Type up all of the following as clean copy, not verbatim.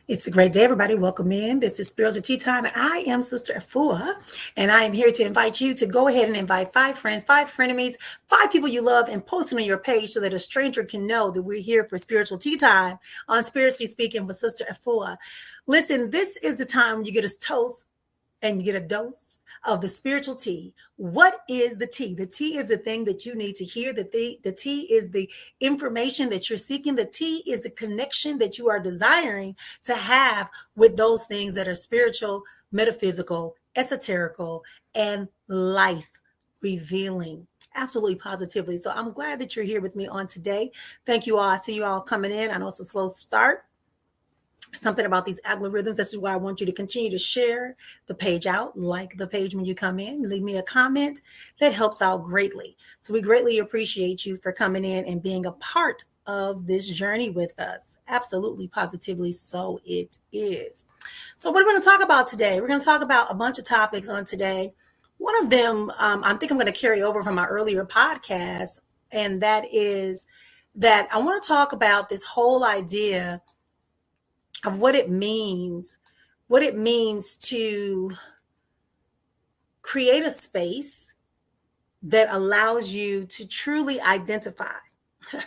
It's a great day, everybody. Welcome in. This is Spiritual Tea Time. I am Sister Efua, and I am here to invite you to go ahead and invite 5 friends, 5 frenemies, 5 people you love, and post them on your page so that a stranger can know that we're here for Spiritual Tea Time on Spiritually Speaking with Sister Efua. Listen, this is the time you get a toast and you get a dose of the spiritual tea. What is the tea? The tea is the thing that you need to hear. The tea is the information that you're seeking. The tea is the connection that you are desiring to have with those things that are spiritual, metaphysical, esoterical, and life revealing. Absolutely positively. So I'm glad that you're here with me on today. Thank you all. I see you all coming in. I know it's a slow start. Something about these algorithms. This is why I want you to continue to share the page out, like the page when you come in, leave me a comment. That helps out greatly. So we greatly appreciate you for coming in and being a part of this journey with us. Absolutely, positively, so it is. So what are we going to talk about today? We're going to talk about a bunch of topics on today. One of them, I think I'm going to carry over from my earlier podcast, and that is that I want to talk about this whole idea of what it means to create a space that allows you to truly identify.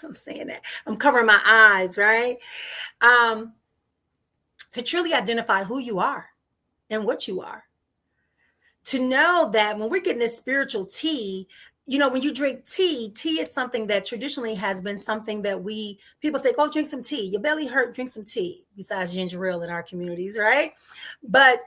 I'm saying that. I'm covering my eyes, right? To truly identify who you are and what you are. To know that when we're getting this spiritual tea, when you drink tea is something that traditionally has been something that people say, go drink some tea. Your belly hurt, drink some tea, besides ginger ale in our communities, right? But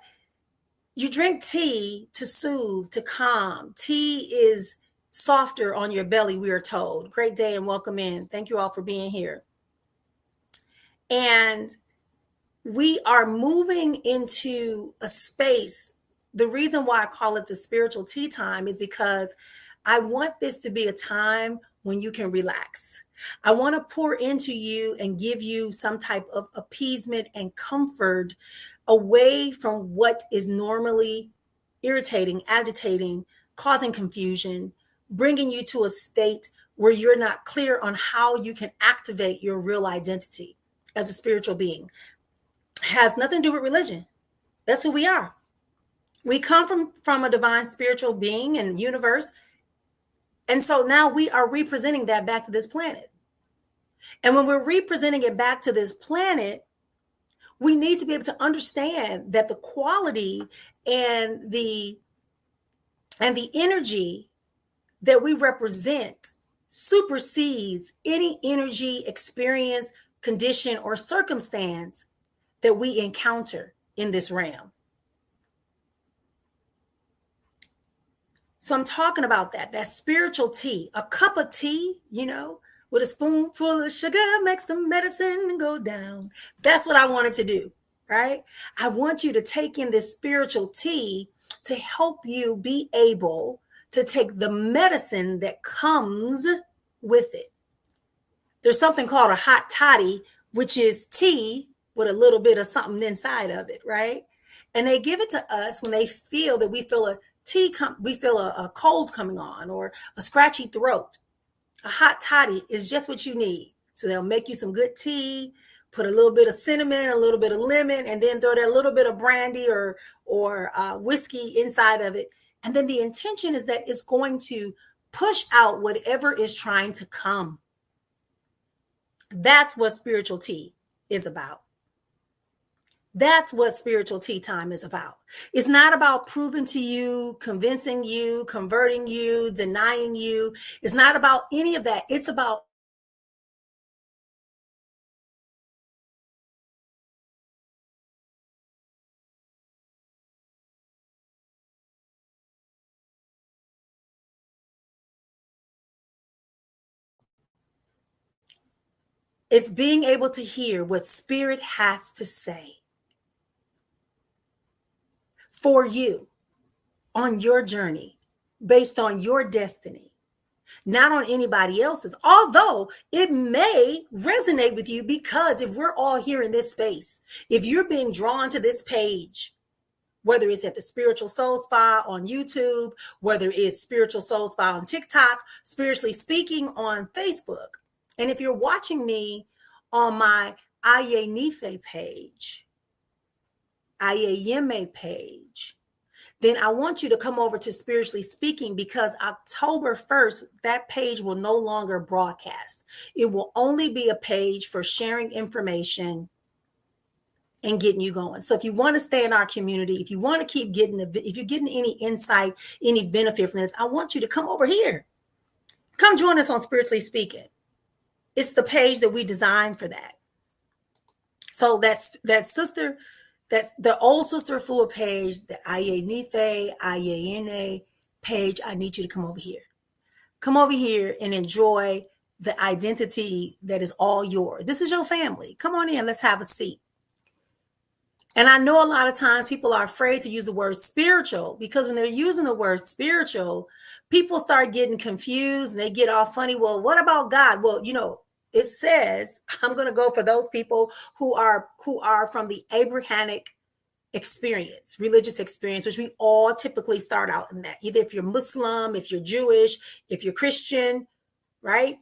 you drink tea to soothe, to calm. Tea is softer on your belly, we are told. Great day and welcome in. Thank you all for being here. And we are moving into a space. The reason why I call it the spiritual tea time is because I want this to be a time when you can relax. I want to pour into you and give you some type of appeasement and comfort away from what is normally irritating, agitating, causing confusion, bringing you to a state where you're not clear on how you can activate your real identity as a spiritual being. It has nothing to do with religion. That's who we are. We come from a divine spiritual being and universe. And so now we are representing that back to this planet. And when we're representing it back to this planet, we need to be able to understand that the quality and the energy that we represent supersedes any energy, experience, condition, or circumstance that we encounter in this realm. So I'm talking about that spiritual tea, a cup of tea, with a spoonful of sugar makes the medicine go down. That's what I wanted to do, right? I want you to take in this spiritual tea to help you be able to take the medicine that comes with it. There's something called a hot toddy, which is tea with a little bit of something inside of it, right? And they give it to us when they feel that we feel a cold coming on or a scratchy throat. A hot toddy is just what you need. So they'll make you some good tea, put a little bit of cinnamon, a little bit of lemon, and then throw that little bit of brandy or whiskey inside of it. And then the intention is that it's going to push out whatever is trying to come. That's what spiritual tea is about. That's what spiritual tea time is about. It's not about proving to you, convincing you, converting you, denying you. It's not about any of that. It's about it's being able to hear what spirit has to say for you on your journey based on your destiny. Not on anybody else's, although it may resonate with you, because if we're all here in this space, if you're being drawn to this page, whether it's at the Spiritual Soul Spa on YouTube, whether it's Spiritual Soul Spa on TikTok, Spiritually Speaking on Facebook, and if you're watching me on my Aye Nife page, Ayeyemi page, then I want you to come over to Spiritually Speaking, because October 1st, that page will no longer broadcast. It will only be a page for sharing information and getting you going. So if you want to stay in our community, if you want to keep getting if you're getting any insight, any benefit from this, I want you to come over here. Come join us on Spiritually Speaking. It's the page that we designed for that. So that's the old Sister Efua page, the Ayeyene page. I need you to come over here. Come over here and enjoy the identity that is all yours. This is your family. Come on in. Let's have a seat. And I know a lot of times people are afraid to use the word spiritual, because when they're using the word spiritual, people start getting confused and they get all funny. Well, what about God? Well, it says, I'm going to go for those people who are from the Abrahamic experience, religious experience, which we all typically start out in that. Either if you're Muslim, if you're Jewish, if you're Christian, right?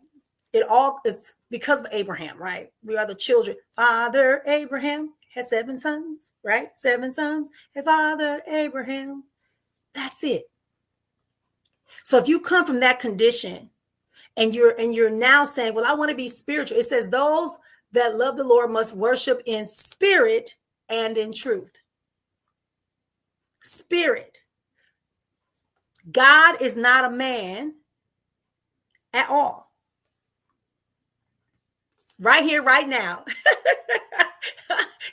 It's because of Abraham, right? We are the children. Father Abraham had 7 sons, right? 7 sons. And Father Abraham. That's it. So if you come from that condition and you're now saying, well, I want to be spiritual. It says those that love the Lord must worship in spirit and in truth. Spirit. God is not a man at all. Right here, right now.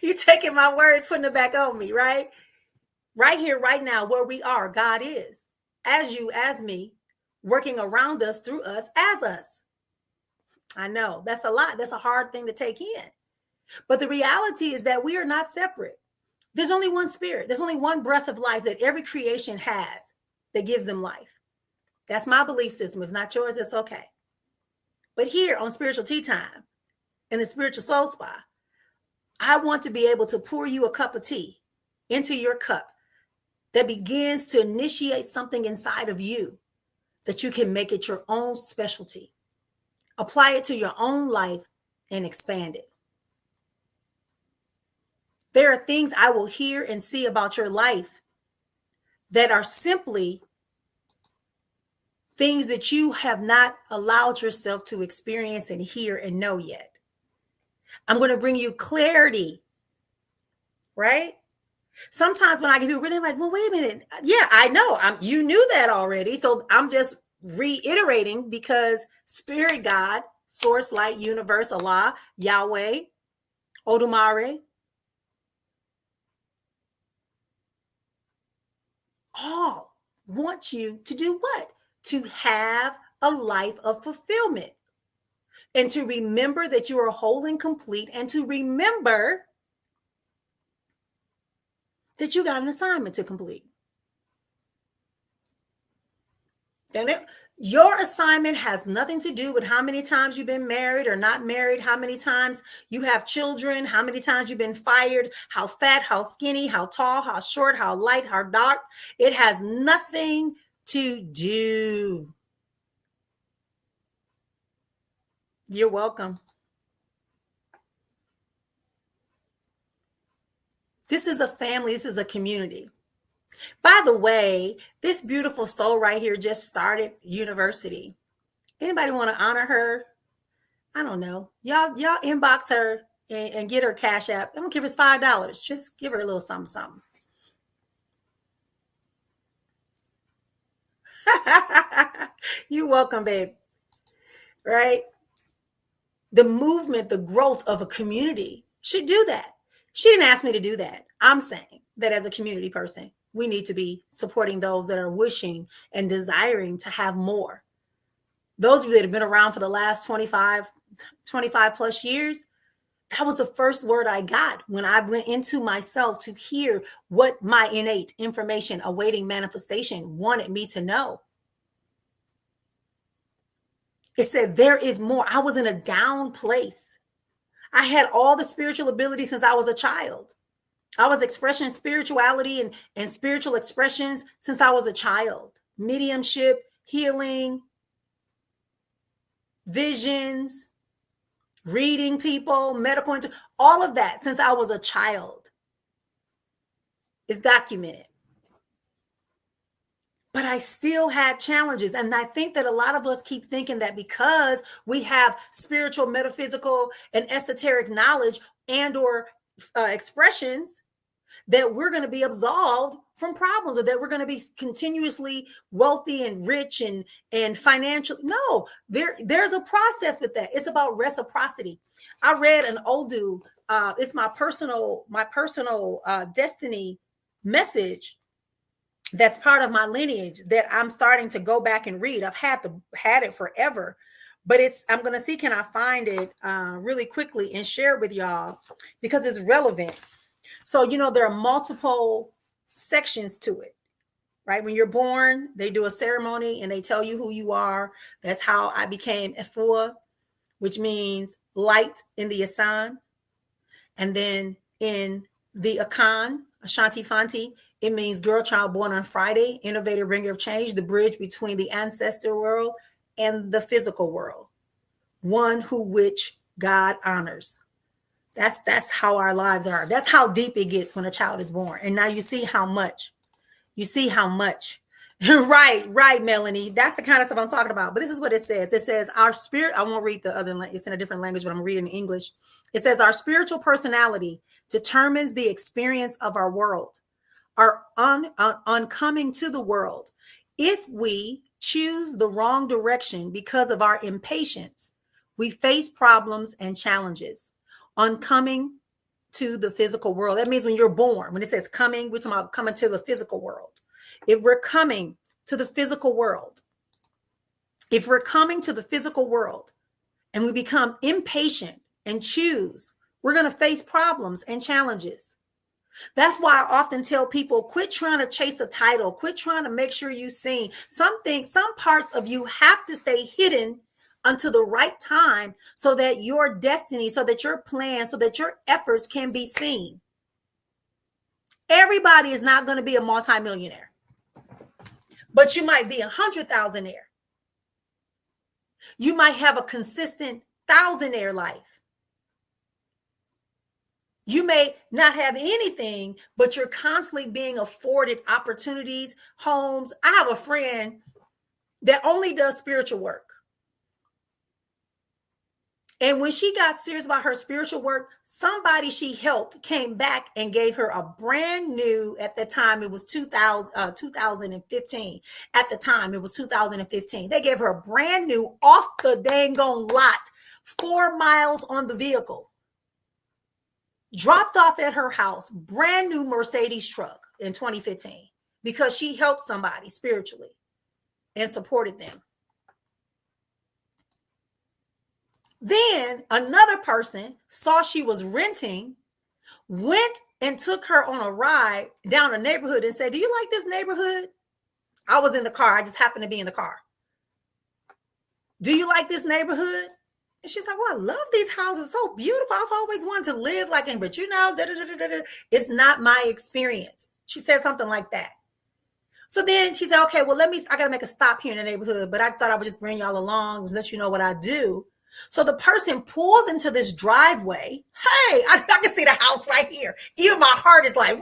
You taking my words, putting it back on me, right? Right here, right now, where we are, God is. As you, as me, working around us, through us, as us. I know, that's a lot. That's a hard thing to take in. But the reality is that we are not separate. There's only one spirit. There's only one breath of life that every creation has that gives them life. That's my belief system. If it's not yours, it's okay. But here on Spiritual Tea Time, in the Spiritual Soul Spa, I want to be able to pour you a cup of tea into your cup that begins to initiate something inside of you that you can make it your own specialty. Apply it to your own life and expand it. There are things I will hear and see about your life that are simply things that you have not allowed yourself to experience and hear and know yet. I'm going to bring you clarity, right? Sometimes when I give you really like, well, wait a minute. Yeah, I know. You knew that already. So I'm just reiterating, because Spirit God, Source, Light, Universe, Allah, Yahweh, Odumare, all want you to do what? To have a life of fulfillment, and to remember that you are whole and complete, and to remember that you got an assignment to complete. And your assignment has nothing to do with how many times you've been married or not married, how many times you have children, how many times you've been fired, how fat, how skinny, how tall, how short, how light, how dark. It has nothing to do. You're welcome. This is a family. This is a community. By the way, this beautiful soul right here just started university. Anybody want to honor her? I don't know. Y'all inbox her and get her Cash App. I'm gonna give her $5. Just give her a little something, something. You're welcome, babe. Right? The movement, the growth of a community should do that. She didn't ask me to do that. I'm saying that as a community person, we need to be supporting those that are wishing and desiring to have more. Those of you that have been around for the last 25 plus years, that was the first word I got when I went into myself to hear what my innate information awaiting manifestation wanted me to know. It said, there is more. I was in a down place. I had all the spiritual ability since I was a child. I was expressing spirituality and spiritual expressions since I was a child. Mediumship, healing, visions, reading people, medical, all of that since I was a child. It's documented. But I still had challenges. And I think that a lot of us keep thinking that because we have spiritual, metaphysical, and esoteric knowledge and or expressions, that we're going to be absolved from problems, or that we're going to be continuously wealthy and rich and financial. No, there's a process with that. It's about reciprocity. I read an old dude. It's my personal destiny message that's part of my lineage that I'm starting to go back and read. I've had it forever, but I'm going to see, can I find it really quickly and share it with y'all because it's relevant. So, there are multiple sections to it, right? When you're born, they do a ceremony and they tell you who you are. That's how I became Efua, which means light in the Asan. And then in the Akan, Ashanti Fanti, it means girl child born on Friday, innovator, bringer of change, the bridge between the ancestral world and the physical world, one which God honors. That's how our lives are. That's how deep it gets when a child is born. And now you see how much. Right, Melanie. That's the kind of stuff I'm talking about. But this is what it says. It says our spirit. I won't read the other. It's in a different language, but I'm reading in English. It says our spiritual personality determines the experience of our world, our oncoming to the world. If we choose the wrong direction because of our impatience, we face problems and challenges. On coming to the physical world. That means when you're born, when it says coming, we're talking about coming to the physical world. If we're coming to the physical world, and we become impatient and choose, we're going to face problems and challenges. That's why I often tell people, quit trying to chase a title, quit trying to make sure you're seen. Some parts of you have to stay hidden until the right time so that your destiny, so that your plan, so that your efforts can be seen. Everybody is not going to be a multimillionaire, but you might be 100,000aire. You might have a consistent 1,000aire life. You may not have anything, but you're constantly being afforded opportunities, homes. I have a friend that only does spiritual work. And when she got serious about her spiritual work, somebody she helped came back and gave her a brand new, at the time, it was 2015. At the time, it was 2015. They gave her a brand new, off the dang on lot, 4 miles on the vehicle. Dropped off at her house, brand new Mercedes truck in 2015, because she helped somebody spiritually and supported them. Then another person saw she was renting, went and took her on a ride down a neighborhood and said, "Do you like this neighborhood?" I was in the car. I just happened to be in the car. "Do you like this neighborhood?" And she's like, "Well, I love these houses. So beautiful. I've always wanted to live like in, but it's not my experience." She said something like that. So then she said, "Okay, well, I got to make a stop here in the neighborhood, but I thought I would just bring y'all along and let you know what I do." So the person pulls into this driveway. Hey, I can see the house right here. Even my heart is like,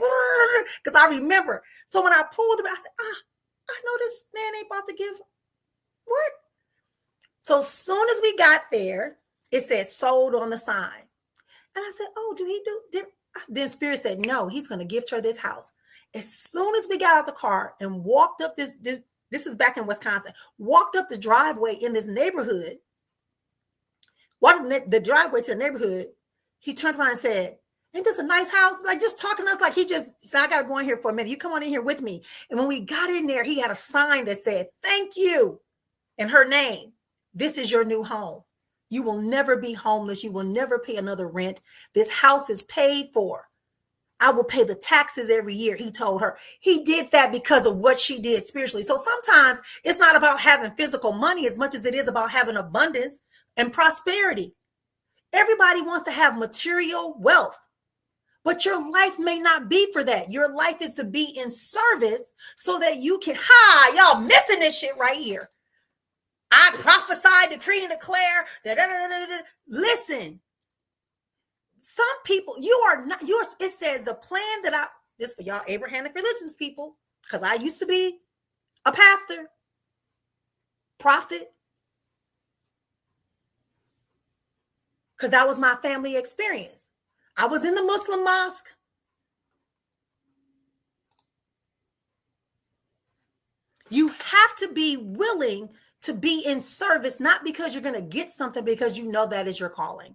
because I remember. So when I pulled him, I said, I know this man ain't about to give. What? So as soon as we got there, it said sold on the sign. And I said, "Oh, do he do?" Then Spirit said, "No, he's going to gift her this house." As soon as we got out the car and walked up this is back in Wisconsin, walked up the driveway in this neighborhood, walked the driveway to the neighborhood, he turned around and said, "Ain't this a nice house?" Like, just talking to us like he just said, "I got to go in here for a minute. You come on in here with me." And when we got in there, he had a sign that said, "Thank you," and her name. "This is your new home. You will never be homeless. You will never pay another rent. This house is paid for. I will pay the taxes every year," he told her. He did that because of what she did spiritually. So sometimes it's not about having physical money as much as it is about having abundance and prosperity. Everybody wants to have material wealth, but your life may not be for that. Your life is to be in service so that you can, y'all missing this shit right here. I prophesy, decree, and declare. Listen, some people, you are not yours. It says the plan that This for y'all Abrahamic religions people, because I used to be a pastor, prophet, because that was my family experience. I was in the Muslim mosque. You have to be willing to be in service, not because you're going to get something, because you know that is your calling.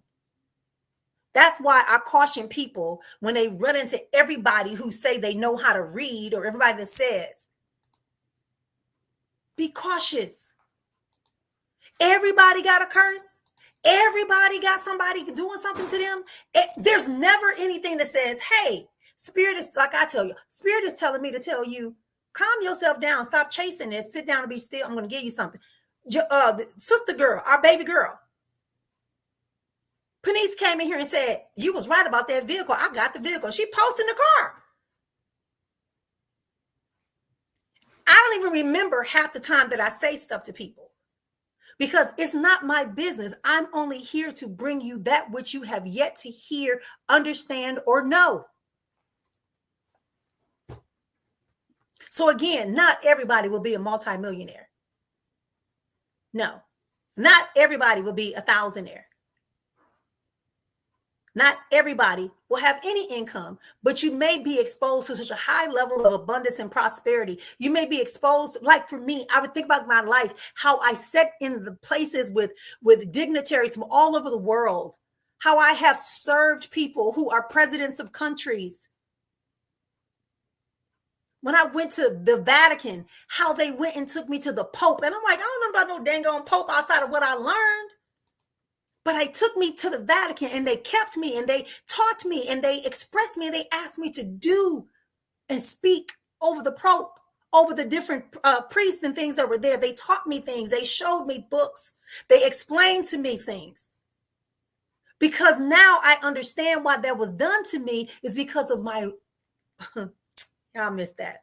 That's why I caution people when they run into everybody who say they know how to read, or everybody that says, be cautious. Everybody got a curse. Everybody got somebody doing something to them. There's never anything that says, hey, spirit is, like I tell you, spirit is telling me to tell you, calm yourself down. Stop chasing this. Sit down and be still. I'm going to give you something. The sister girl, our baby girl, Penise came in here and said, you was right about that vehicle. I got the vehicle. She posted in the car. I don't even remember half the time that I say stuff to people, because it's not my business. I'm only here to bring you that which you have yet to hear, understand, or know. So again, not everybody will be a multimillionaire. No, not everybody will be a thousandaire. Not everybody will have any income, but you may be exposed to such a high level of abundance and prosperity. You may be exposed, like for me, I would think about my life, how I sat in the places with dignitaries from all over the world, how I have served people who are presidents of countries. When I went to the Vatican, how they went and took me to the Pope. And I'm like, I don't know about no dang on Pope outside of what I learned. But they took me to the Vatican and they kept me and they taught me and they expressed me and they asked me to do and speak over the Pope, over the different priests and things that were there. They taught me things. They showed me books. They explained to me things. Because now I understand why that was done to me, is because of my, y'all missed that.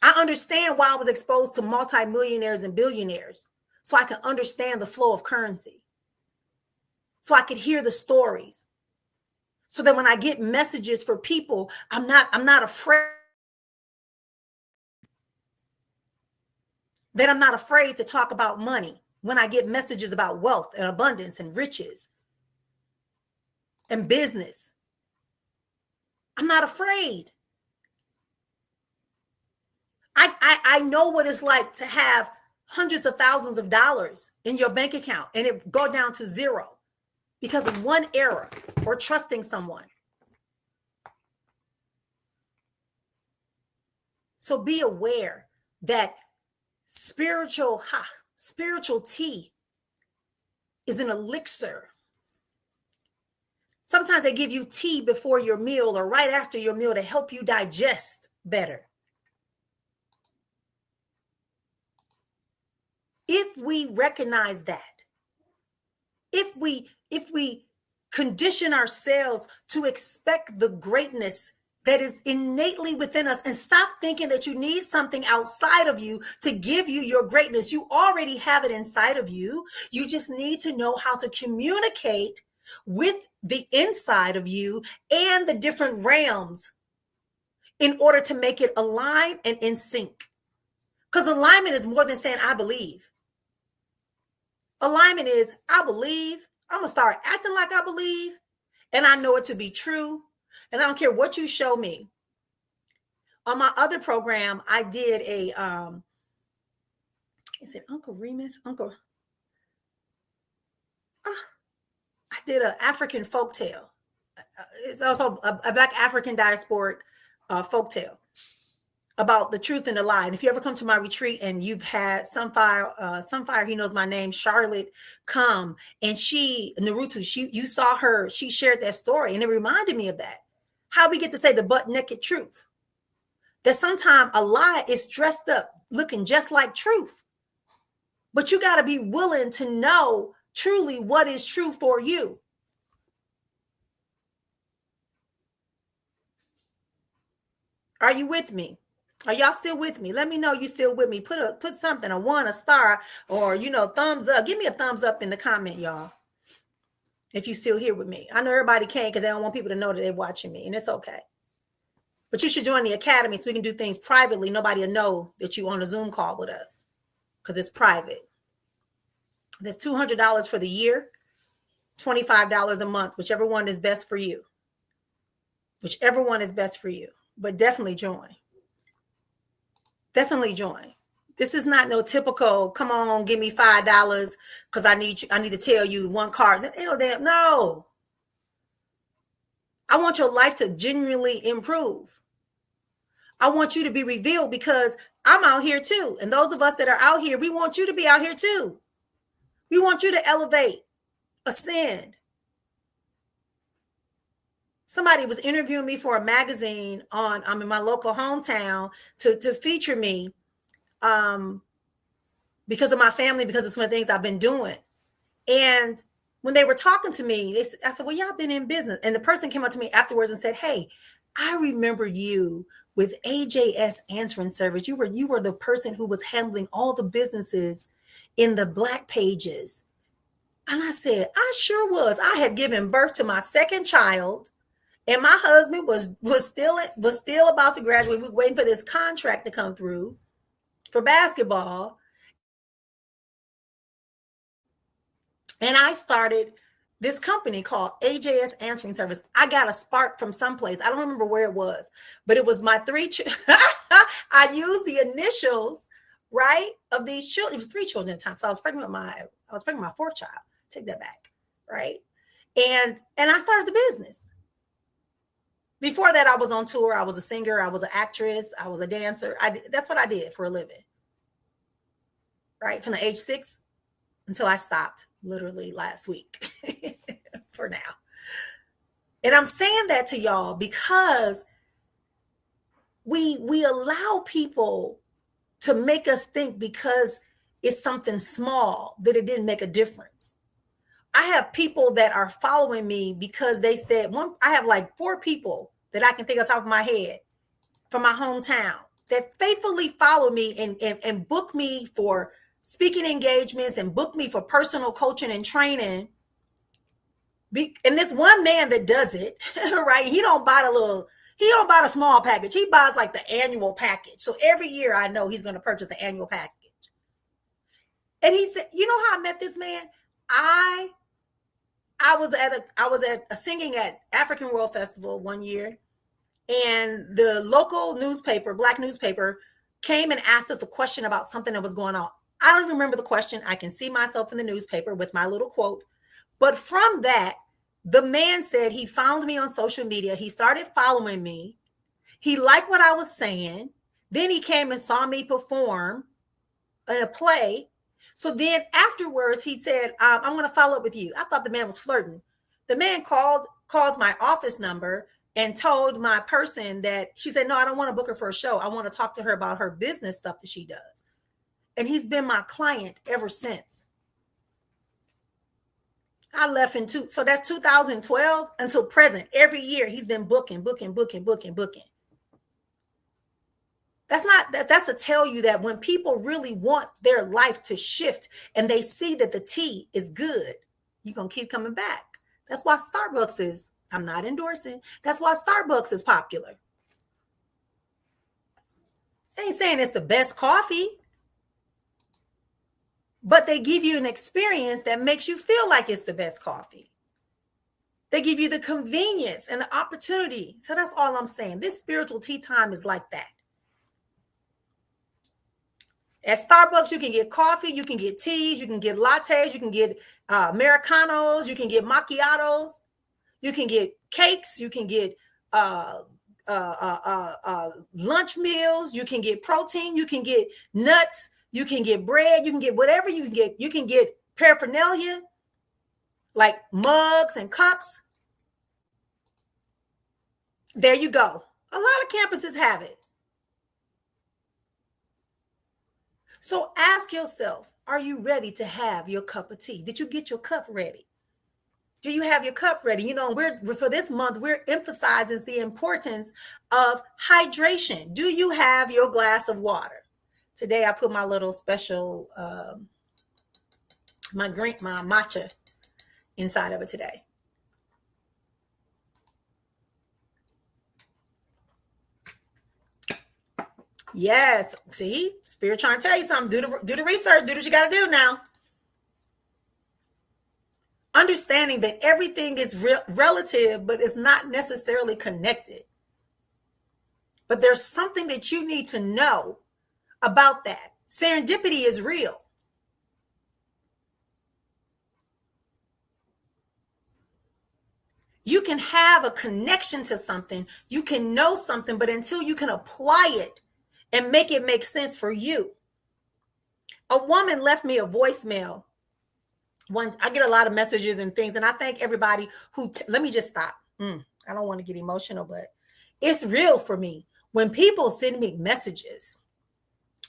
I understand why I was exposed to multimillionaires and billionaires. So I can understand the flow of currency. So I could hear the stories. So that when I get messages for people, I'm not afraid. That I'm not afraid to talk about money when I get messages about wealth and abundance and riches and business. I'm not afraid. I know what it's like to have hundreds of thousands of dollars in your bank account and it go down to zero because of one error or trusting someone. So be aware that spiritual tea is an elixir. Sometimes they give you tea before your meal or right after your meal to help you digest better. If we recognize that, if we condition ourselves to expect the greatness that is innately within us and stop thinking that you need something outside of you to give you your greatness. You already have it inside of you. You just need to know how to communicate with the inside of you and the different realms in order to make it align and in sync. Because alignment is more than saying, I believe. Alignment is, I believe, I'm going to start acting like I believe, and I know it to be true, and I don't care what you show me. On my other program, I did a, is it Uncle Remus? I did an African folktale. It's also a Black African diasporic folktale about the truth and the lie. And if you ever come to my retreat and you've had Sunfire, he knows my name, Charlotte, come, and Naruto, you saw her, she shared that story, and it reminded me of that. How we get to say the butt naked truth. That sometimes a lie is dressed up looking just like truth. But you got to be willing to know truly what is true for you. Are you with me? Are y'all still with me? Let me know you still with me. Put something, a 1, a star, or thumbs up. Give me a thumbs up in the comment, y'all. if you're still here with me. I know everybody can't because they don't want people to know that they're watching me, and it's okay. But you should join the academy so we can do things privately. Nobody will know that you're on a Zoom call with us because it's private. There's $200 for the year, $25 a month, whichever one is best for you. Whichever one is best for you. But definitely join. Definitely join. This is not no typical, come on, give me $5 because I need to tell you one card. No. I want your life to genuinely improve. I want you to be revealed because I'm out here too. And those of us that are out here, we want you to be out here too. We want you to elevate, ascend. Somebody was interviewing me for a magazine I'm in my local hometown to feature me because of my family, because of some of the things I've been doing. And when they were talking to me, I said, well, y'all been in business. And the person came up to me afterwards and said, hey, I remember you with AJS answering service. You were the person who was handling all the businesses in the Black pages. And I said, I sure was. I had given birth to my second child. And my husband was still about to graduate. We were waiting for this contract to come through for basketball. And I started this company called AJS Answering Service. I got a spark from someplace. I don't remember where it was, but it was my I used the initials, right, of these children. It was 3 children at the time. So I was pregnant with my 4th child. Take that back, right? And I started the business. Before that, I was on tour. I was a singer. I was an actress. I was a dancer. That's what I did for a living, right? From the age 6 until I stopped literally last week for now. And I'm saying that to y'all because we allow people to make us think because it's something small that it didn't make a difference. I have people that are following me because they said, I have like 4 people that I can think of top of my head from my hometown that faithfully follow me and book me for speaking engagements and book me for personal coaching and training. And this one man that does it, right? He don't buy the small package. He buys like the annual package. So every year I know he's going to purchase the annual package. And he said, you know how I met this man? I was at a singing at African World Festival one year, and the local newspaper, Black newspaper, came and asked us a question about something that was going on. I don't remember the question. I can see myself in the newspaper with my little quote. But from that, the man said he found me on social media. He started following me. He liked what I was saying. Then he came and saw me perform in a play. So then afterwards, he said, I'm going to follow up with you. I thought the man was flirting. The man called my office number and told my person that she said, no, I don't want to book her for a show. I want to talk to her about her business stuff that she does. And he's been my client ever since. I left so that's 2012 until present. Every year he's been booking. That's to tell you that when people really want their life to shift and they see that the tea is good, you're going to keep coming back. That's why Starbucks is, I'm not endorsing, that's why Starbucks is popular. I ain't saying it's the best coffee, but they give you an experience that makes you feel like it's the best coffee. They give you the convenience and the opportunity. So that's all I'm saying. This spiritual tea time is like that. At Starbucks, you can get coffee, you can get teas, you can get lattes, you can get Americanos, you can get macchiatos, you can get cakes, you can get lunch meals, you can get protein, you can get nuts, you can get bread, you can get whatever you can get. You can get paraphernalia like mugs and cups. There you go. A lot of campuses have it. So ask yourself, are you ready to have your cup of tea? Did you get your cup ready? Do you have your cup ready? You know, for this month, we're emphasizing the importance of hydration. Do you have your glass of water? Today, I put my little special, my matcha inside of it today. Yes. See, Spirit trying to tell you something. Do the research. Do what you got to do now. Understanding that everything is relative, but it's not necessarily connected. But there's something that you need to know about that. Serendipity is real. You can have a connection to something, you can know something, but until you can apply it and make it make sense for you. A woman left me a voicemail. I get a lot of messages and things, and I thank everybody who, let me just stop. I don't want to get emotional, but it's real for me. When people send me messages,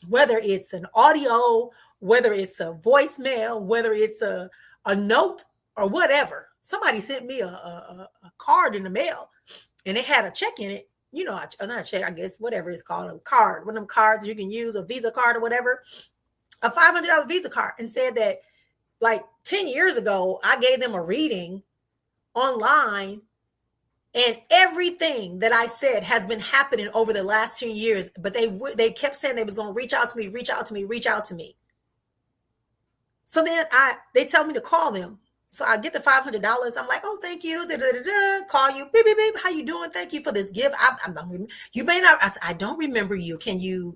whether it's an audio, whether it's a voicemail, whether it's a note or whatever, somebody sent me a card in the mail and it had a check in it. You know, not a check, I guess, whatever it's called, a card, one of them cards you can use, a Visa card or whatever, a $500 Visa card, and said that like 10 years ago, I gave them a reading online and everything that I said has been happening over the last 10 years, but they kept saying they was going to reach out to me. So then they tell me to call them. So I get the $500. I'm like, oh, thank you. Call you. Beep, beep, beep. How you doing? Thank you for this gift. You may not. I said, I don't remember you. Can you,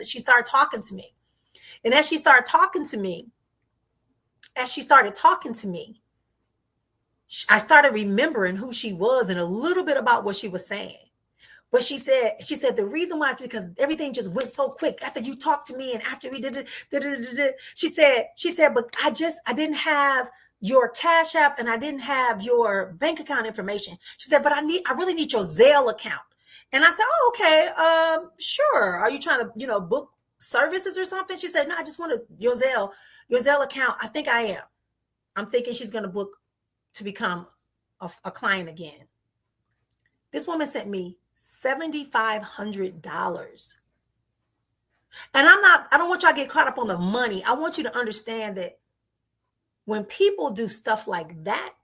she started talking to me. And as she started talking to me, I started remembering who she was and a little bit about what she was saying. But she said the reason why is because everything just went so quick after you talked to me and after we did it. She said, but I didn't have your Cash App and I didn't have your bank account information. She said, but I really need your Zelle account. And I said, oh, okay, sure. Are you trying to, book services or something? She said, no, I just wanted your Zelle account. I think I am. I'm thinking she's going to book to become a client again. This woman sent me $7,500. And I don't want y'all to get caught up on the money. I want you to understand that when people do stuff like that,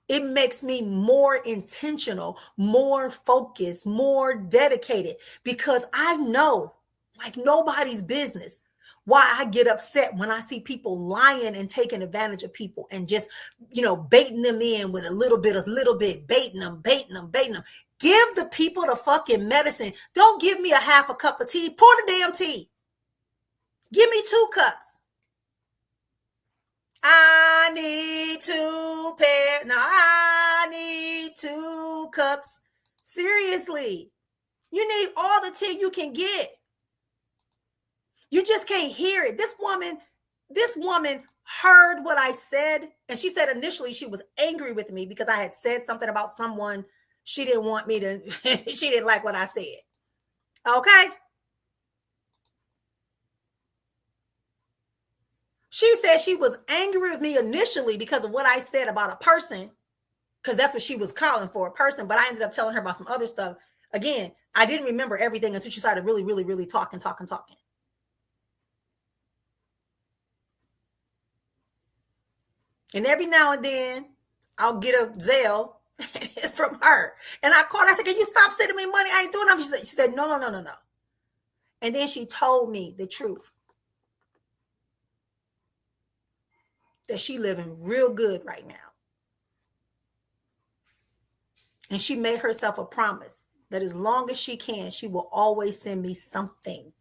it makes me more intentional, more focused, more dedicated, because I know, like nobody's business, why I get upset when I see people lying and taking advantage of people and just, baiting them in with a little bit, baiting them. Give the people the fucking medicine. Don't give me a half a cup of tea. Pour the damn tea. Give me 2 cups. I need 2 cups. Seriously. You need all the tea you can get. You just can't hear it. This woman heard what I said. And she said initially she was angry with me because I had said something about someone. She didn't want me to, she didn't like what I said. Okay. She said she was angry with me initially because of what I said about a person, because that's what she was calling for, a person. But I ended up telling her about some other stuff. Again, I didn't remember everything until she started really, really, really talking. And every now and then I'll get a Zelle. It's from her. And I called. I said, can you stop sending me money? I ain't doing nothing. She said, no. And then she told me the truth. That she living real good right now. And she made herself a promise that as long as she can, she will always send me something.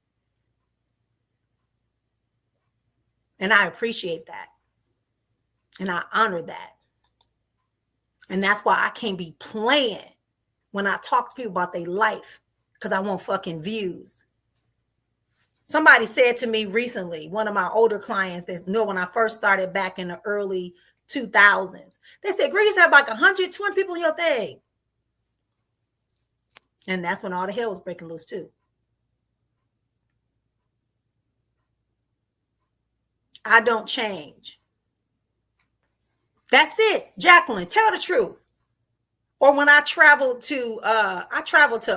And I appreciate that. And I honor that. And that's why I can't be playing when I talk to people about their life, because I want fucking views. Somebody said to me recently, one of my older clients that knew when I first started back in the early 2000s, they said, Greg, you have like 120 people in your thing. And that's when all the hell was breaking loose too. I don't change. That's it. Jacqueline, tell the truth. Or when I traveled to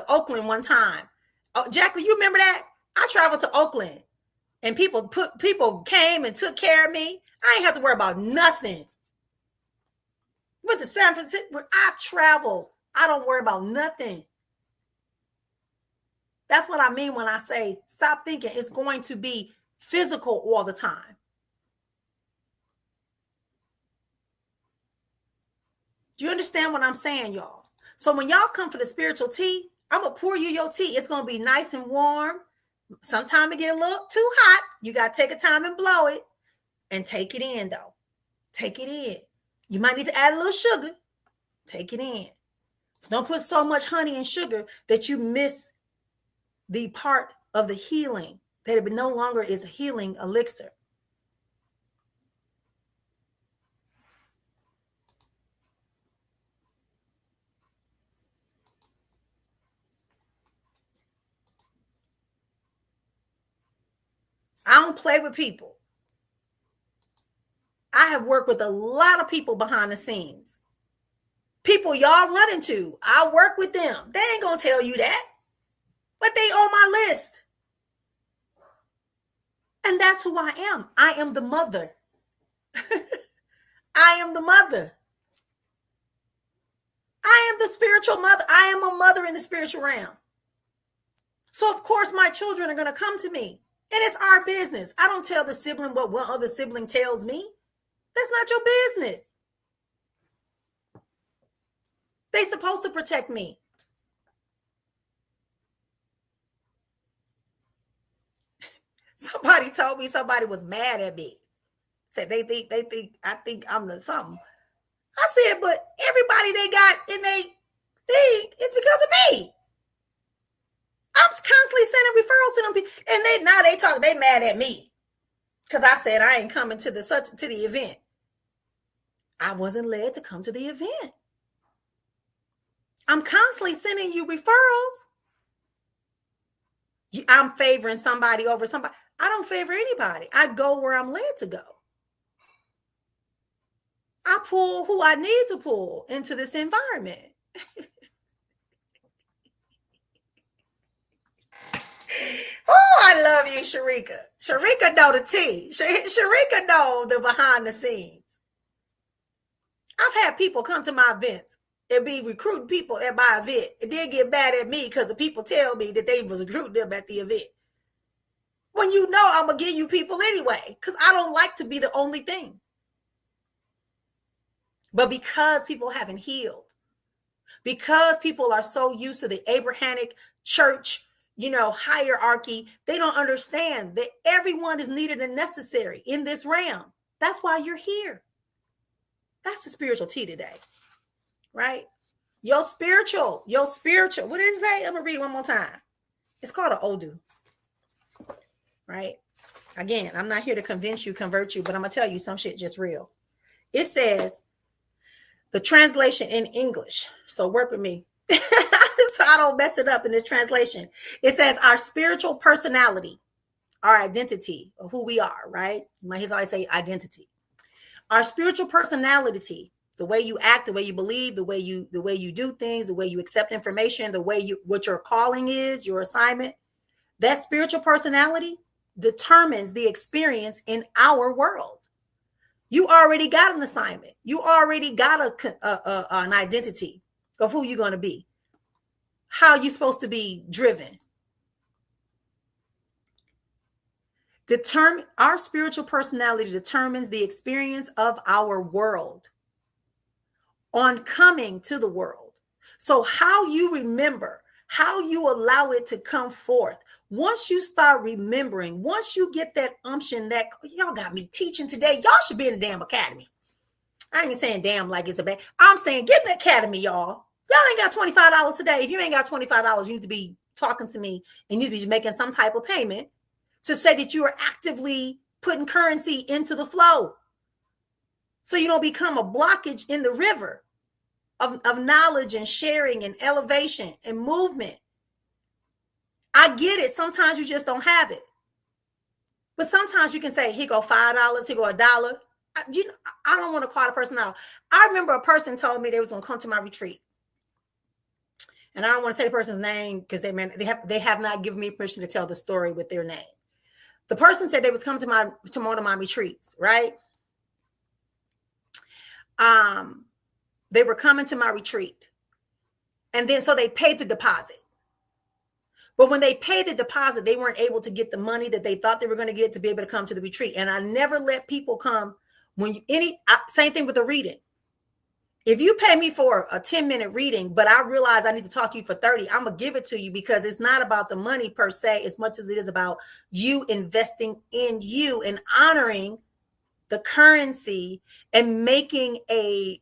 Oakland one time. Oh, Jacqueline, you remember that? I traveled to Oakland and people came and took care of me. I ain't have to worry about nothing. Went to San Francisco. I've traveled. I don't worry about nothing. That's what I mean when I say stop thinking it's going to be physical all the time. Do you understand what I'm saying, y'all? So when y'all come for the spiritual tea, I'm going to pour you your tea. It's going to be nice and warm. Sometimes it get a little too hot. You got to take a time and blow it and take it in, though. Take it in. You might need to add a little sugar. Take it in. Don't put so much honey and sugar that you miss the part of the healing, that it no longer is a healing elixir. I don't play with people. I have worked with a lot of people behind the scenes. People y'all run into, I work with them. They ain't gonna tell you that, but they on my list. And that's who I am. I am the mother. I am the mother. I am the spiritual mother. I am a mother in the spiritual realm. So of course my children are going to come to me, and it's our business. I don't tell the sibling what one other sibling tells me. That's not your business. They're supposed to protect me. Somebody told me somebody was mad at me. Said they think I think I'm the something. I said, but everybody they got in they thing is because of me. I'm constantly sending referrals to them people, and they mad at me because I said I ain't coming to the event. I wasn't led to come to the event. I'm constantly sending you referrals. I'm favoring somebody over somebody. I don't favor anybody. I go where I'm led to go. I pull who I need to pull into this environment. Oh, I love you, Sharika. Sharika know the tea. Sharika know the behind the scenes. I've had people come to my events and be recruiting people at my event. And then get mad at me because the people tell me that they was recruiting them at the event. When you know I'm going to give you people anyway, because I don't like to be the only thing. But because people haven't healed, because people are so used to the Abrahamic church, hierarchy, they don't understand that everyone is needed and necessary in this realm. That's why you're here. That's the spiritual tea today, right? Your spiritual. What did it say? I'm going to read it one more time. It's called an Odu, right? Again, I'm not here to convince you, convert you, but I'm going to tell you some shit just real. It says, the translation in English. So work with me. So I don't mess it up in this translation. It says our spiritual personality, our identity of who we are, right? You might always say identity. Our spiritual personality, the way you act, the way you believe, the way you do things, the way you accept information, what your calling is, your assignment, that spiritual personality determines the experience in our world. You already got an assignment. You already got an identity of who you're going to be, how you're supposed to be driven. Our spiritual personality determines the experience of our world on coming to the world. So how you remember, how you allow it to come forth. Once you start remembering, once you get that umption, that y'all got me teaching today, y'all should be in the damn academy. I ain't saying damn like it's a bad. I'm saying get in the academy, y'all. Y'all ain't got $25 today. If you ain't got $25, you need to be talking to me and you need to be making some type of payment to say that you are actively putting currency into the flow. So you don't become a blockage in the river of knowledge and sharing and elevation and movement. I get it. Sometimes you just don't have it. But sometimes you can say, here go $5, here go $1. I don't want to call a person out. I remember a person told me they was going to come to my retreat. And I don't want to say the person's name because they have not given me permission to tell the story with their name. The person said they was coming to one of my retreats, right? They were coming to my retreat. And then so they paid the deposit. But when they paid the deposit, they weren't able to get the money that they thought they were going to get to be able to come to the retreat. And I never let people come when same thing with the reading. If you pay me for a 10-minute reading, but I realize I need to talk to you for 30, I'm going to give it to you, because it's not about the money per se, as much as it is about you investing in you and honoring the currency and making a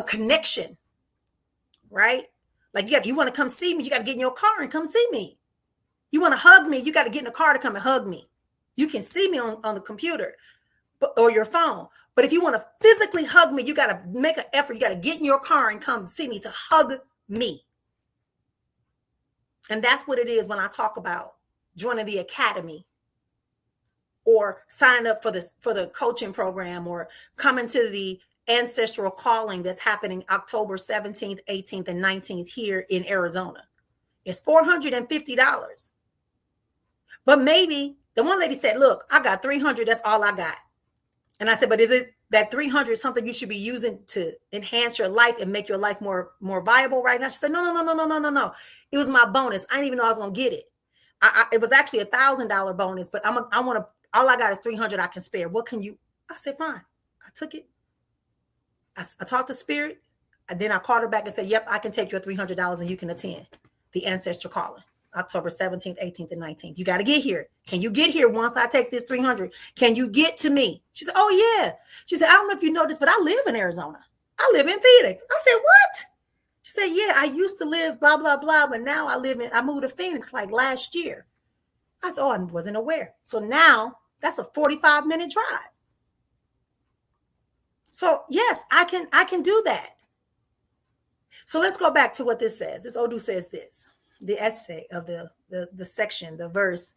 connection, right? Like, you want to come see me, you got to get in your car and come see me. You want to hug me, you got to get in the car to come and hug me. You can see me on the computer or your phone. But if you want to physically hug me, you got to make an effort. You got to get in your car and come see me to hug me. And that's what it is when I talk about joining the academy or signing up for the coaching program or coming to the ancestral calling that's happening October 17th, 18th, and 19th here in Arizona. It's $450. But maybe the one lady said, look, I got $300. That's all I got. And I said, but is it that $300 something you should be using to enhance your life and make your life more viable right now? She said, no. It was my bonus. I didn't even know I was going to get it. It was actually $1,000 bonus, but all I got is $300 I can spare. What can you? I said, fine. I took it. I talked to Spirit. And then I called her back and said, yep, I can take your $300 and you can attend the ancestral calling. October 17th, 18th, and 19th. You got to get here. Can you get here once I take this $300? Can you get to me? She said, oh, yeah. She said, I don't know if you know this, but I live in Arizona. I live in Phoenix. I said, what? She said, yeah, I used to live blah, blah, blah, but now I moved to Phoenix like last year. I said, oh, I wasn't aware. So now that's a 45-minute drive. So yes, I can do that. So let's go back to what this says. This Odu says this. The essay of the section, the verse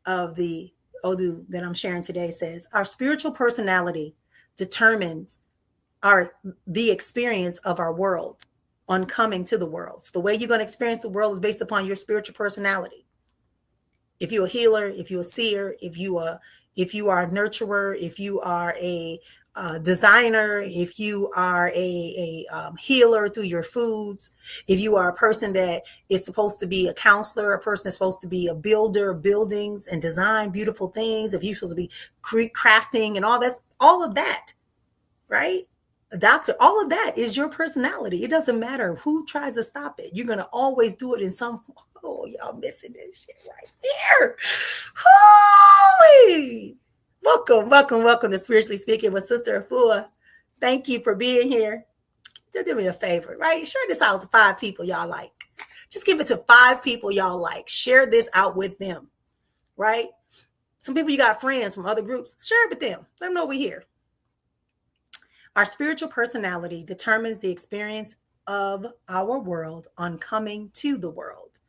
of the Odu that I'm sharing today says, our spiritual personality determines the experience of our world on coming to the world. So the way you're going to experience the world is based upon your spiritual personality. If you're a healer, if you're a seer, if you are a nurturer, if you are a designer, if you are a healer through your foods, if you are a person that is supposed to be a counselor, a person that's supposed to be a builder of buildings and design beautiful things, if you're supposed to be crafting and all of that, right? A doctor, all of that is your personality. It doesn't matter who tries to stop it. You're going to always do it in some. Oh, y'all missing this shit right there. Holy. Welcome to Spiritually Speaking with Sister Efua. Thank you for being here. Do me a favor, right? Share this out to 5 people y'all like. Just give it to 5 people y'all like. Share this out with them, right? Some people you got friends from other groups. Share it with them. Let them know we're here. Our spiritual personality determines the experience of our world on coming to the world.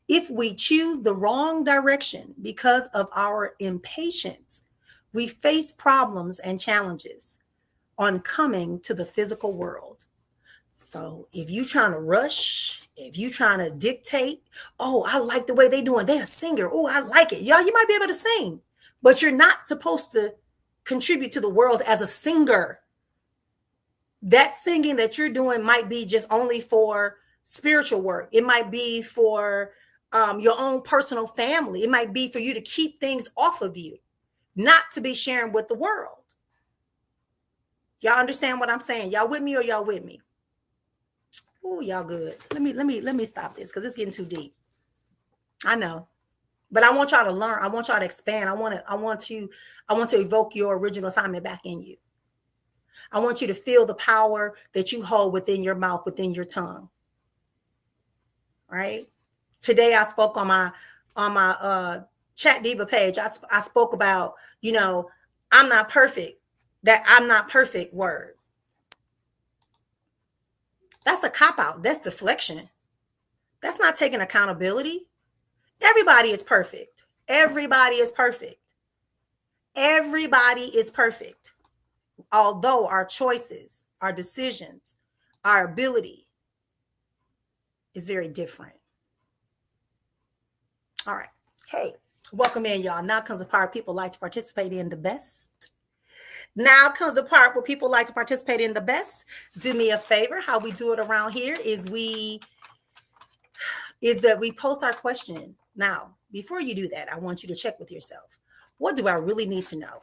If we choose the wrong direction because of our impatience, we face problems and challenges on coming to the physical world. So if you're trying to rush, if you're trying to dictate, oh, I like the way they're doing. They're a singer. Oh, I like it. Y'all, you might be able to sing, but you're not supposed to contribute to the world as a singer. That singing that you're doing might be just only for spiritual work. It might be for your own personal family. It might be for you to keep things off of you, not to be sharing with the world. Y'all understand what I'm saying? Y'all with me or y'all with me? Oh, y'all good. Let me stop this because it's getting too deep. I know, but I want y'all to learn. I want y'all to expand. I want to evoke your original assignment back in you. I want you to feel the power that you hold within your mouth, within your tongue. Right? Today I spoke on my Chat Diva page. I spoke about, I'm not perfect. That I'm not perfect word. That's a cop-out. That's deflection. That's not taking accountability. Everybody is perfect. Everybody is perfect. Everybody is perfect. Although our choices, our decisions, our ability is very different. All right. Hey, welcome in, y'all. Now comes the part people like to participate in the best. Now comes the part where people like to participate in the best. Do me a favor. How we do it around here is that we post our question. Now, before you do that, I want you to check with yourself. What do I really need to know?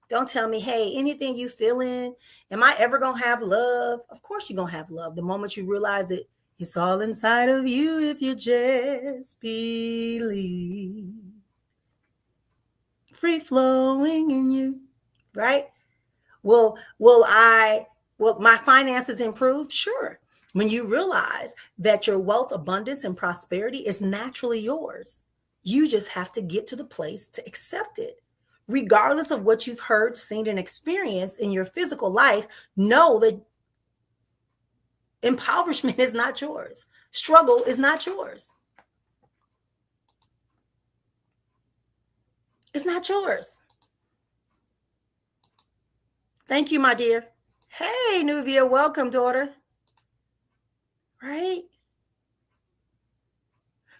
Don't tell me, hey, anything you feeling? Am I ever going to have love? Of course you're going to have love. The moment you realize it, it's all inside of you if you just believe. Free flowing in you, right? Will my finances improve? Sure. When you realize that your wealth, abundance, and prosperity is naturally yours, you just have to get to the place to accept it. Regardless of what you've heard, seen, and experienced in your physical life, know that impoverishment is not yours. Struggle is not yours. It's not yours. Thank you, my dear. Hey, Nuvia, welcome, daughter. Right?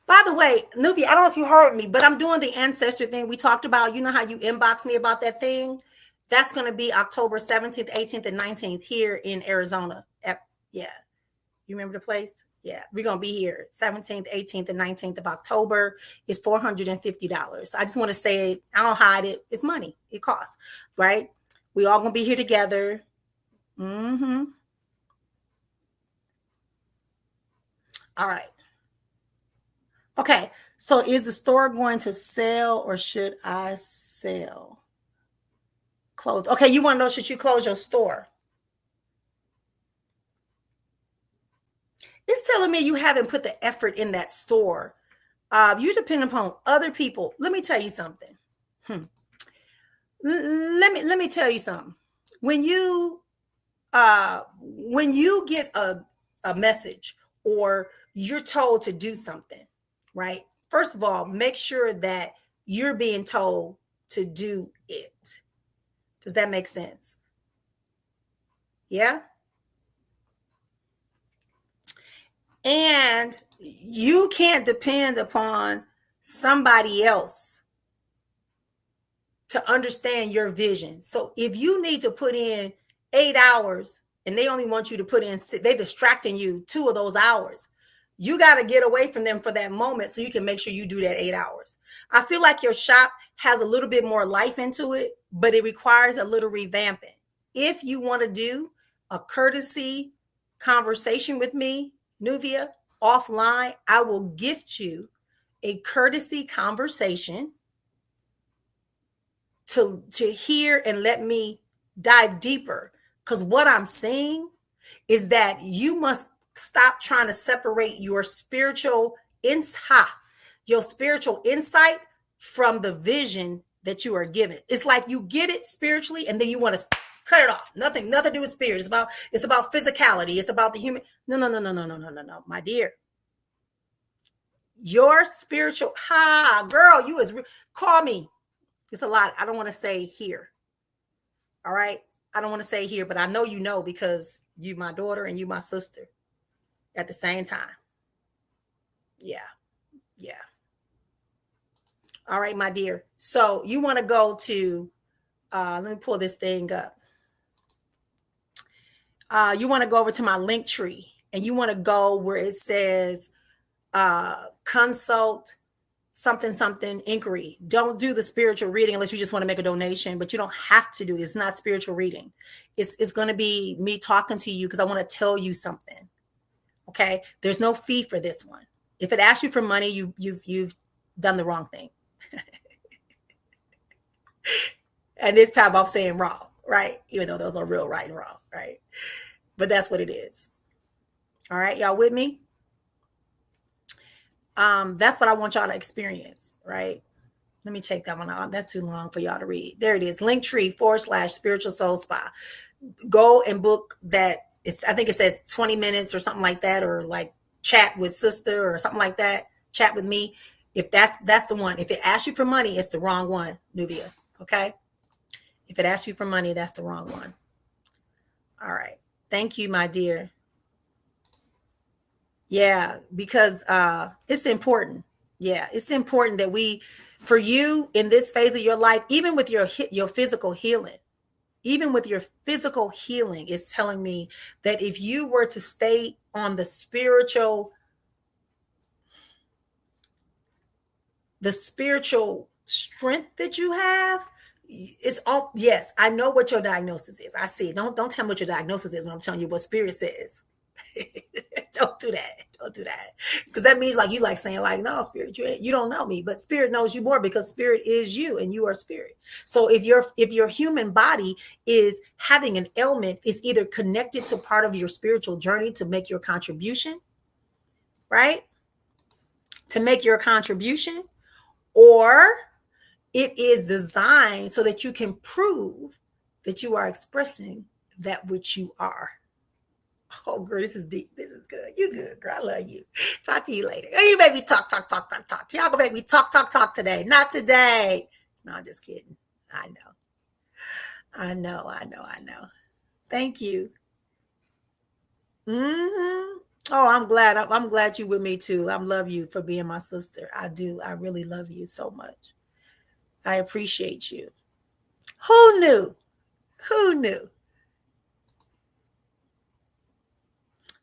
By the way, Nuvia, I don't know if you heard me, but I'm doing the ancestor thing we talked about. You know how you inboxed me about that thing? That's going to be October 17th, 18th, and 19th here in Arizona. Yeah. You remember the place? Yeah. We're going to be here 17th, 18th, and 19th of October. It's $450. I just want to say, I don't hide it. It's money. It costs, right? We all going to be here together. Mm-hmm. All right. Okay. So is the store going to sell or should I sell? Close. Okay. You want to know, should you close your store? It's telling me you haven't put the effort in that store. You depend upon other people. Let me tell you something. Let me tell you something. When you get a message or you're told to do something, right? First of all, make sure that you're being told to do it. Does that make sense? Yeah. And you can't depend upon somebody else to understand your vision. So if you need to put in 8 hours and they only want you to put in, they're distracting you 2 of those hours. You got to get away from them for that moment so you can make sure you do that 8 hours. I feel like your shop has a little bit more life into it, but it requires a little revamping. If you want to do a courtesy conversation with me, Nuvia, offline, I will gift you a courtesy conversation to hear and let me dive deeper. Because what I'm seeing is that you must stop trying to separate your spiritual insight from the vision that you are given. It's like you get it spiritually and then you want to cut it off. Nothing to do with spirit. It's about physicality. It's about the human. No, my dear. Your spiritual, girl, you call me. It's a lot. I don't want to say here. All right. I don't want to say here, but I know you know because you my daughter and you my sister at the same time. Yeah. All right, my dear. So you want to go to, let me pull this thing up. You want to go over to my link tree and you want to go where it says consult something inquiry. Don't do the spiritual reading unless you just want to make a donation, but you don't have to do it. It's not spiritual reading. It's going to be me talking to you because I want to tell you something. Okay. There's no fee for this one. If it asks you for money, you've done the wrong thing. And this time I'm saying wrong, right? Even though those are real right and wrong, right? But that's what it is. All right. Y'all with me? That's what I want y'all to experience, right? Let me take that one out. That's too long for y'all to read. There it is. Linktree/spiritual soul spa. Go and book that. I think it says 20 minutes or something like that, or like chat with sister or something like that. Chat with me. If that's the one. If it asks you for money, it's the wrong one, Nuvia. Okay. If it asks you for money, that's the wrong one. All right. Thank you, my dear. Yeah, because it's important. Yeah, it's important that for you in this phase of your life, even with your physical healing, even with your physical healing, it's telling me that if you were to stay on the spiritual strength that you have, it's all, yes, I know what your diagnosis is. I see it. Don't tell me what your diagnosis is when I'm telling you what spirit says. Don't do that. Don't do that. Because that means like you like saying like, no, spirit, you don't know me, but spirit knows you more because spirit is you and you are spirit. So if your human body is having an ailment, is either connected to part of your spiritual journey to make your contribution, right? To make your contribution, or it is designed so that you can prove that you are expressing that which you are. Oh, girl, this is deep. This is good. You good, girl. I love you. Talk to you later. Oh, you make me talk. Y'all gonna make me talk today. Not today. No, I'm just kidding. I know. Thank you. Mm-hmm. Oh, I'm glad. I'm glad you with me too. I love you for being my sister. I do. I really love you so much. I appreciate you. Who knew? Who knew?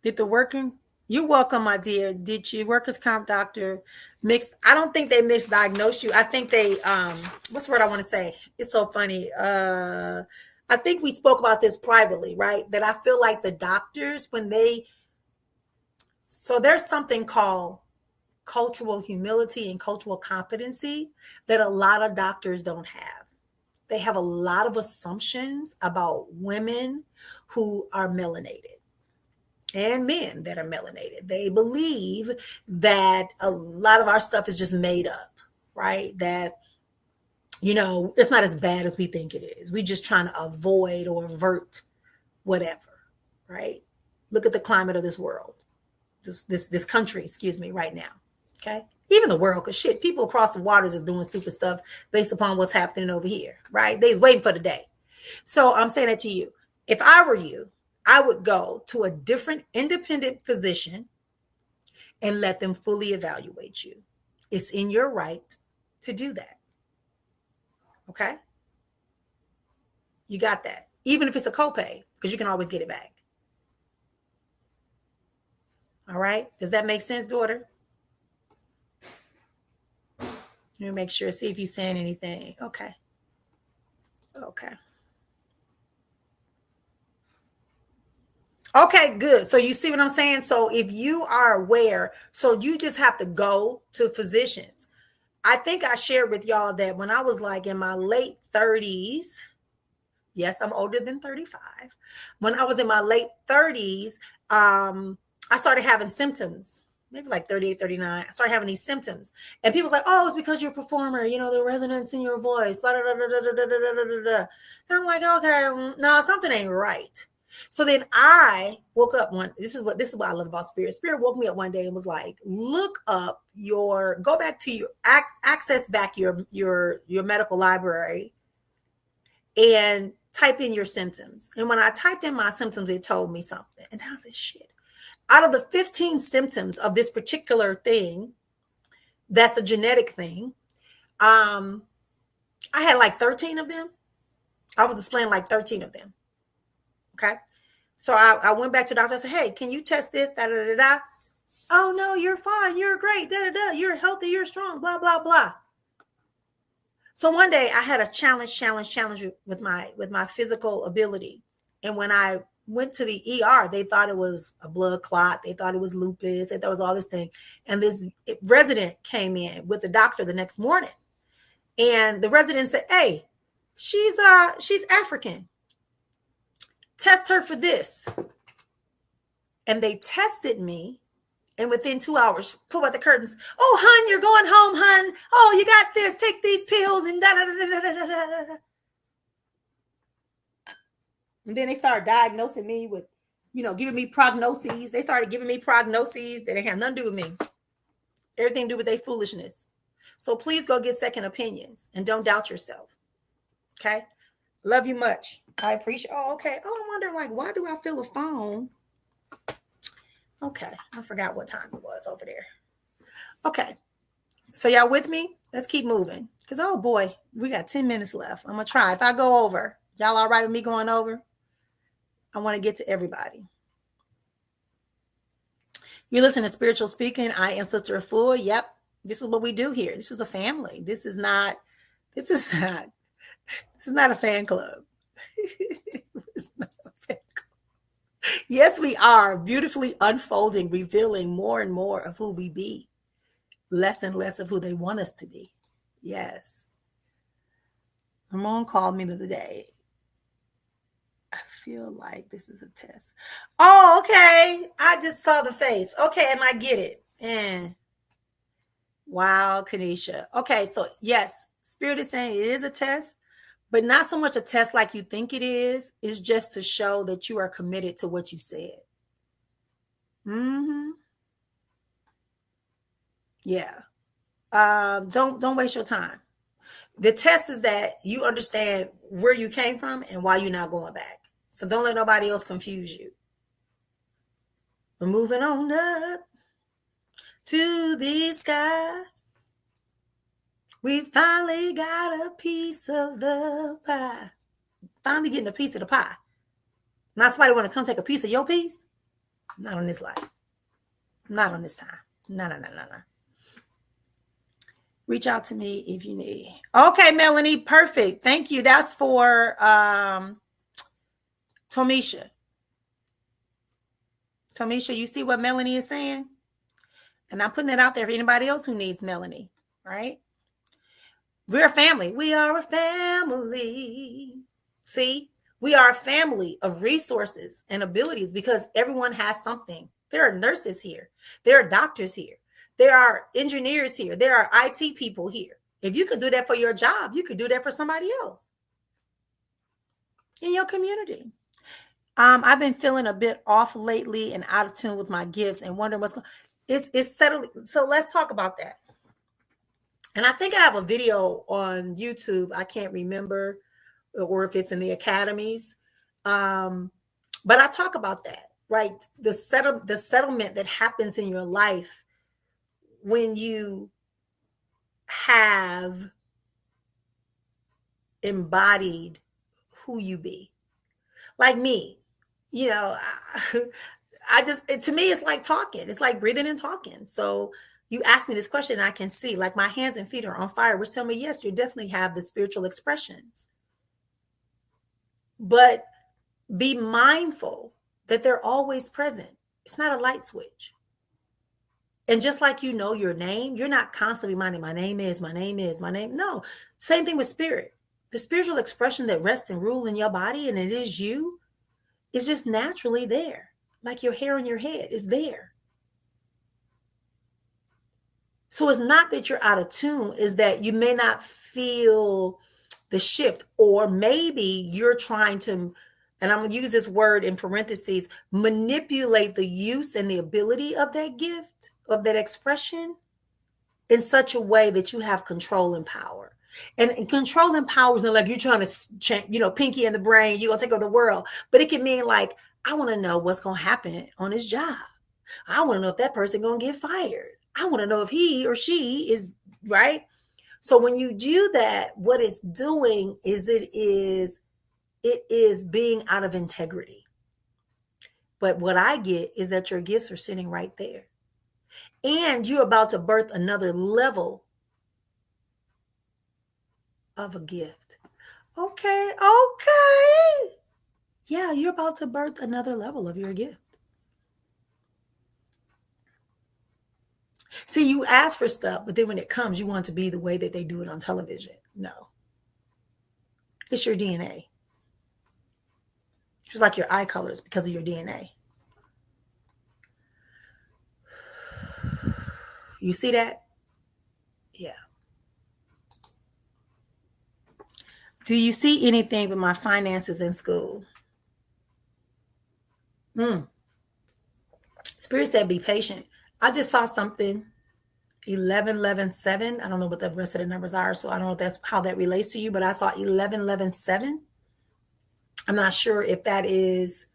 Did the working? You're welcome, my dear. Did you workers' comp doctor mix? I don't think they misdiagnosed you. I think they what's the word I want to say? It's so funny. I think we spoke about this privately, right? That I feel like the doctors, so there's something called cultural humility and cultural competency that a lot of doctors don't have. They have a lot of assumptions about women who are melanated and men that are melanated. They believe that a lot of our stuff is just made up, right? That, it's not as bad as we think it is. We're just trying to avoid or avert whatever, right? Look at the climate of this world, this country, right now. Okay. Even the world, because shit, people across the waters is doing stupid stuff based upon what's happening over here, right? They's waiting for the day. So I'm saying that to you. If I were you, I would go to a different independent physician and let them fully evaluate you. It's in your right to do that. Okay? You got that. Even if it's a copay, because you can always get it back. All right? Does that make sense, daughter? Let me make sure, see if you're saying anything. Okay. Okay, good. So you see what I'm saying? So if you are aware, so you just have to go to physicians. I think I shared with y'all that when I was like in my late 30s, yes, I'm older than 35. When I was in my late 30s, I started having symptoms, maybe like 38, 39. I started having these symptoms. And people's like, oh, it's because you're a performer, the resonance in your voice. Blah, blah, blah, blah, blah, blah, blah, blah. And I'm like, okay, no, something ain't right. So then I woke up this is what I love about spirit. Spirit woke me up one day and was like, go back to your access back your medical library and type in your symptoms. And when I typed in my symptoms, it told me something. And I said, shit. Out of the 15 symptoms of this particular thing, that's a genetic thing, I had like 13 of them. I was displaying like 13 of them. Okay. So I went back to the doctor. I said, hey, can you test this? Da, da, da, da. Oh, no, you're fine. You're great. Da, da, da. You're healthy. You're strong. Blah, blah, blah. So one day I had a challenge with my physical ability. And when I went to the ER, they thought it was a blood clot. They thought it was lupus. They thought it was all this thing. And this resident came in with the doctor the next morning. And the resident said, hey, she's African. Test her for this. And they tested me. And within 2 hours, pull out the curtains. Oh, hun, you're going home, hun. Oh, you got this. Take these pills and da da da da da da da. And then they started diagnosing me with, giving me prognoses. They started giving me prognoses that didn't have nothing to do with me. Everything to do with their foolishness. So please go get second opinions and don't doubt yourself. Okay? Love you much. I appreciate. Oh, okay. Oh, I'm wondering, why do I feel a phone? Okay. I forgot what time it was over there. Okay. So y'all with me? Let's keep moving. Because, oh boy, we got 10 minutes left. I'm going to try. If I go over, Y'all all right with me going over? I want to get to everybody. You're listening to Spiritual Speaking. I am Sister Efua. Yep. This is what we do here. This is a family. This is not a fan club. It's not a fan club. Yes, we are beautifully unfolding, revealing more and more of who we be, less and less of who they want us to be. Yes. Ramon called me the other day. I feel like this is a test. Oh, okay. I just saw the face. Okay, and I get it. And wow, Kanisha. Okay, so yes, Spirit is saying it is a test, but not so much a test like you think it is. It's just to show that you are committed to what you said. Mm-hmm. Yeah. Don't waste your time. The test is that you understand where you came from and why you're not going back. So don't let nobody else confuse you. We're moving on up to the sky. We finally got a piece of the pie. Finally getting a piece of the pie. Not somebody want to come take a piece of your piece. Not on this life. Not on this time. No. Reach out to me if you need. Okay, Melanie, perfect. Thank you. That's for Tomisha. Tomisha, you see what Melanie is saying? And I'm putting it out there for anybody else who needs Melanie, right? We're a family. We are a family. See, we are a family of resources and abilities because everyone has something. There are nurses here. There are doctors here. There are engineers here. There are IT people here. If you could do that for your job, you could do that for somebody else in your community. I've been feeling a bit off lately and out of tune with my gifts and wondering what's going on. It's settling. So let's talk about that. And I think I have a video on YouTube. I can't remember, or if it's in the academies. But I talk about that, right? The settlement that happens in your life when you have embodied who you be. Like me, you know, to me, it's like talking. It's like breathing and talking. So you ask me this question, and I can see like my hands and feet are on fire, which tell me, yes, you definitely have the spiritual expressions. But be mindful that they're always present. It's not a light switch. And just like you know your name, you're not constantly reminding my name is. No, same thing with spirit. The spiritual expression that rests and rule in your body, and it is you, is just naturally there. Like your hair on your head is there. So it's not that you're out of tune, is that you may not feel the shift, or maybe you're trying to, and I'm going to use this word in parentheses, manipulate the use and the ability of that gift, of that expression, in such a way that you have control and power. And control and power isn't like you're trying to change, pinky in the brain, you're going to take over the world. But it can mean like, I want to know what's going to happen on his job. I want to know if that person going to get fired. I want to know if he or she is right. So when you do that, what it's doing is it is being out of integrity. But what I get is that your gifts are sitting right there. And you're about to birth another level of a gift. Okay. Yeah, you're about to birth another level of your gift. See, you ask for stuff, but then when it comes, you want it to be the way that they do it on television. No. It's your DNA. Just like your eye colors because of your DNA. You see that? Yeah. Do you see anything with my finances in school? Spirit said be patient. I just saw something 11-11-7. I don't know what the rest of the numbers are, so I don't know if that's how that relates to you, but I saw 11-11-7. I'm not sure if that is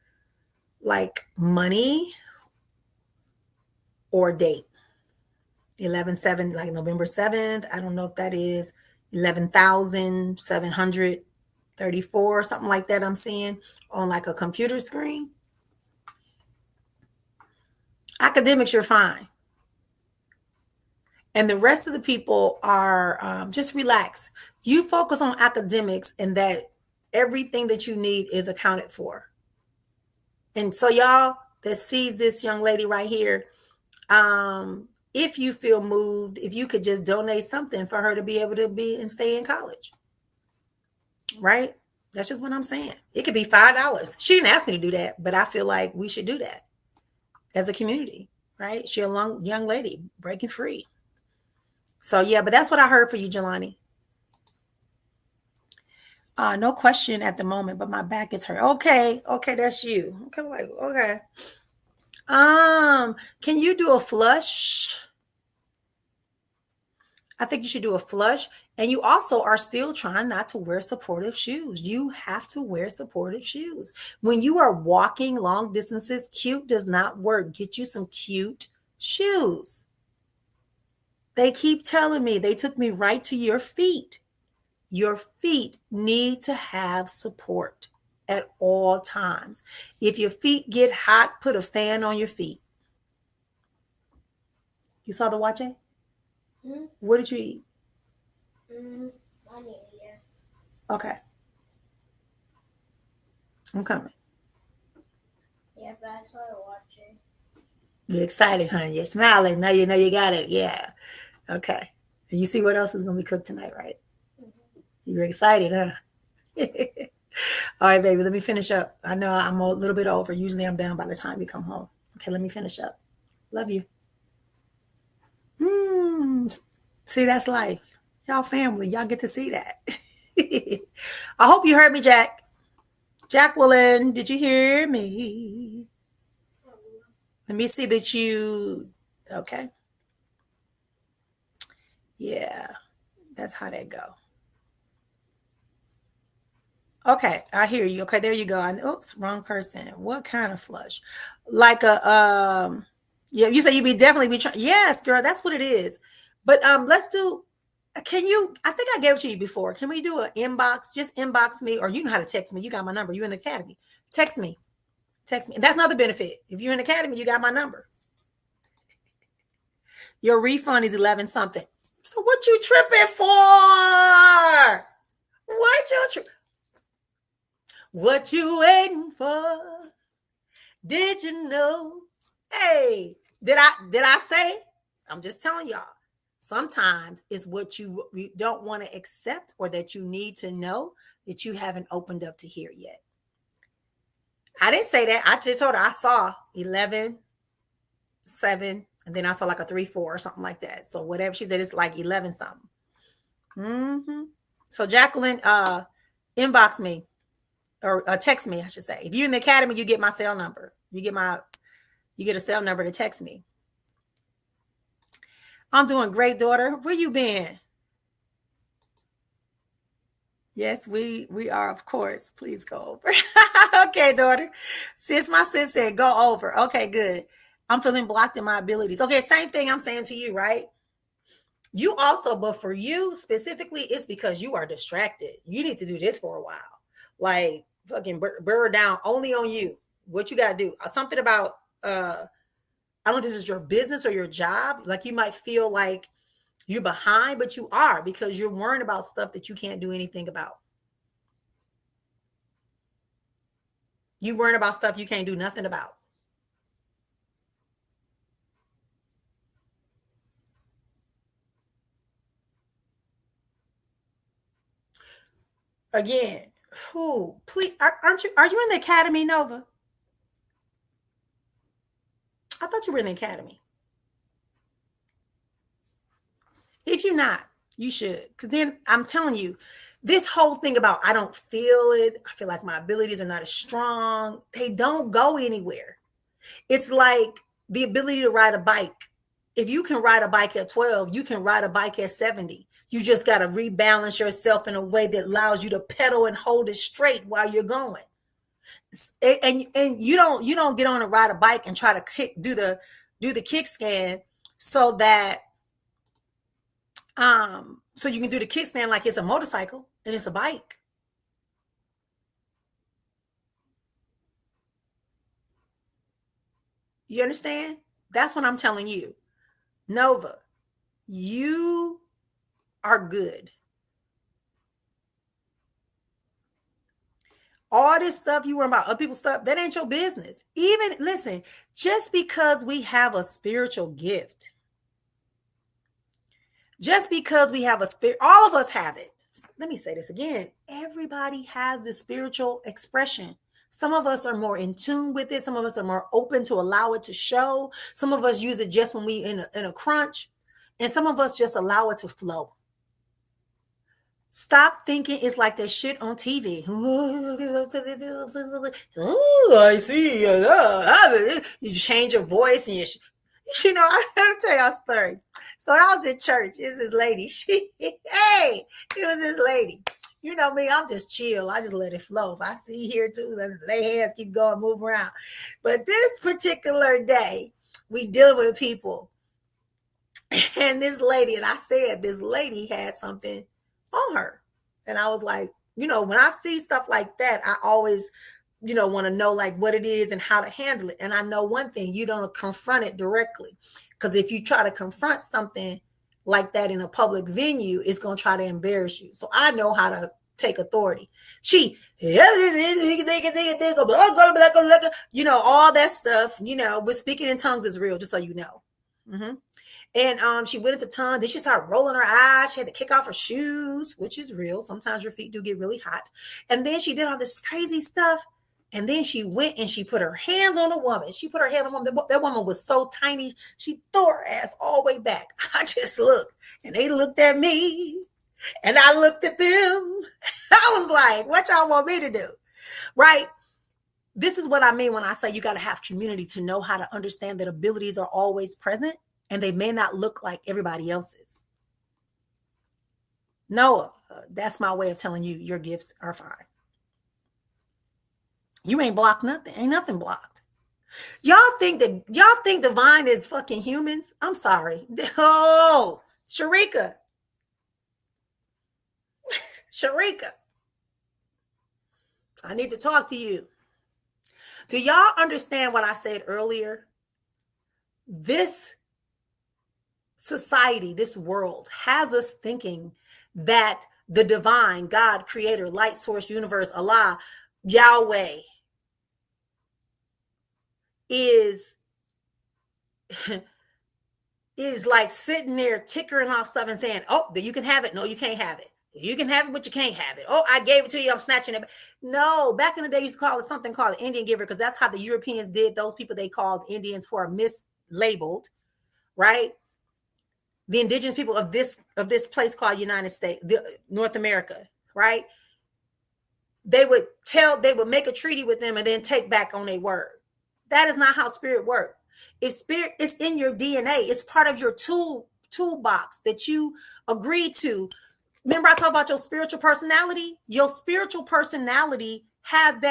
like money or date. 11-7, like November 7th. I don't know if that is 11,700. 34, something like that I'm seeing on like a computer screen. Academics, you're fine. And the rest of the people are just relax. You focus on academics and that everything that you need is accounted for. And so y'all that sees this young lady right here, if you feel moved, if you could just donate something for her to be able to be and stay in college, right? That's just what I'm saying. It could be $5. She didn't ask me to do that, but I feel like we should do that as a community, right? She's a young lady breaking free. So yeah, but that's what I heard for you, Jelani. No question at the moment, but my back is hurt. Okay, that's you. Okay, like okay. Can you do a flush? I think you should do a flush. And you also are still trying not to wear supportive shoes. You have to wear supportive shoes. When you are walking long distances, cute does not work. Get you some cute shoes. They keep telling me, they took me right to your feet. Your feet need to have support at all times. If your feet get hot, put a fan on your feet. You saw the watch? What did you eat? Okay. I'm coming. Yeah, but I saw the watching. You're excited, honey. You're smiling. Now you know you got it. Yeah. Okay. And you see what else is going to be cooked tonight, right? Mm-hmm. You're excited, huh? All right, baby. Let me finish up. I know I'm a little bit over. Usually I'm down by the time you come home. Okay, let me finish up. Love you. See, that's life. Y'all family. Y'all get to see that. I hope you heard me, Jack. Jacqueline, did you hear me? Let me see that you, okay. Yeah, that's how that go. Okay, I hear you. Okay, there you go. Oops, wrong person. What kind of flush? Like a, yeah, you say you definitely be trying. Yes, girl, that's what it is. But let's do, can you, I think I gave it to you before. Can we do an inbox? Just inbox me, or you know how to text me. You got my number. You in the academy. Text me. Text me. That's another benefit. If you're in the academy, you got my number. Your refund is 11 something. So what you tripping for? What you waiting for? Did you know? Hey, did I say? I'm just telling y'all. Sometimes it's what you don't want to accept or that you need to know that you haven't opened up to hear yet. I didn't say that. I just told her I saw 11, 7, and then I saw like a 3, 4 or something like that. So whatever she said, it's like 11 something. Mm-hmm. So Jacqueline, inbox me or text me, I should say. If you're in the academy, you get my cell number. You get a cell number to text me. I'm doing great, daughter. Where you been? Yes, we are, of course. Please go over. Okay, daughter. My sis said go over. Okay, good. I'm feeling blocked in my abilities. Okay, same thing I'm saying to you, right? You also, but for you specifically, it's because you are distracted. You need to do this for a while. Like fucking burr down only on you. What you got to do. Something about, I don't know if this is your business or your job. Like you might feel like you're behind, but you are because you're worrying about stuff that you can't do anything about. You worrying about stuff you can't do nothing about. Again, who? Please, are you in the academy, Nova? I thought you were in the academy. If you're not, you should. Because then I'm telling you, this whole thing about I don't feel it, I feel like my abilities are not as strong, they don't go anywhere. It's like the ability to ride a bike. If you can ride a bike at 12, you can ride a bike at 70. You just got to rebalance yourself in a way that allows you to pedal and hold it straight while you're going. And you don't get on and ride a bike and try to do the kick stand so that so you can do the kickstand like it's a motorcycle and it's a bike. You understand? That's what I'm telling you. Nova, you are good. All this stuff you worry about other people's stuff, that ain't your business. Even, listen, just because we have a spiritual gift, just because we have a spirit, all of us have it. Let me say this again. Everybody has the spiritual expression. Some of us are more in tune with it. Some of us are more open to allow it to show. Some of us use it just when we in a crunch. And some of us just allow it to flow. Stop thinking it's like that shit on TV. Oh, I see. You change your voice and you know, I have to tell y'all a story. So I was in church. It's this lady. It was this lady. You know me, I'm just chill. I just let it flow. If I see here too, then lay hands, keep going, move around. But this particular day, we dealing with people. And this lady, and I said this lady had something on her. And I was like, you know, when I see stuff like that, I always, you know, want to know like what it is and how to handle it. And I know one thing, you don't confront it directly. Because if you try to confront something like that in a public venue, it's going to try to embarrass you. So I know how to take authority. You know, all that stuff, you know, but speaking in tongues is real, just so you know. Mm-hmm. And she went into tongues. Then she started rolling her eyes. She had to kick off her shoes, which is real. Sometimes your feet do get really hot. And then she did all this crazy stuff. And then she went and she put her hands on a woman. She put her hand on a woman. That woman was so tiny. She threw her ass all the way back. I just looked. And they looked at me. And I looked at them. I was like, what y'all want me to do? Right? This is what I mean when I say you got to have community to know how to understand that abilities are always present. And they may not look like everybody else's. Noah, that's my way of telling you your gifts are fine. You ain't blocked nothing. Ain't nothing blocked. Y'all think divine is fucking humans? I'm sorry. Oh, Sharika. Sharika. I need to talk to you. Do y'all understand what I said earlier? This society, this world has us thinking that the divine, God, creator, light source, universe, Allah, Yahweh is like sitting there tickering off stuff and saying, oh, you can have it. No, you can't have it. You can have it, but you can't have it. Oh, I gave it to you. I'm snatching it. No, back in the day, you used to call it something called an Indian giver, because that's how the Europeans did those people they called Indians who are mislabeled, right? The indigenous people of this place called United States, North America, right? They would make a treaty with them and then take back on their word. That is not how spirit works. If spirit is in your DNA, it's part of your toolbox that you agreed to. Remember I talked about your spiritual personality? Your spiritual personality has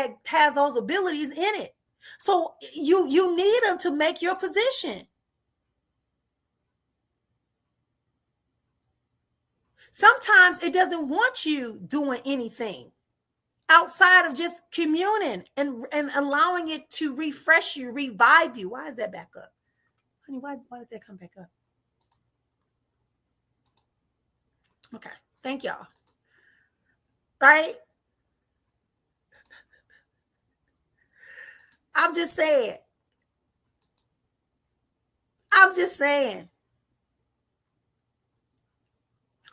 those abilities in it. So you need them to make your position. Sometimes it doesn't want you doing anything outside of just communing and allowing it to refresh you, revive you. Why is that back up? Honey, why did that come back up? Okay, thank y'all. Right? I'm just saying.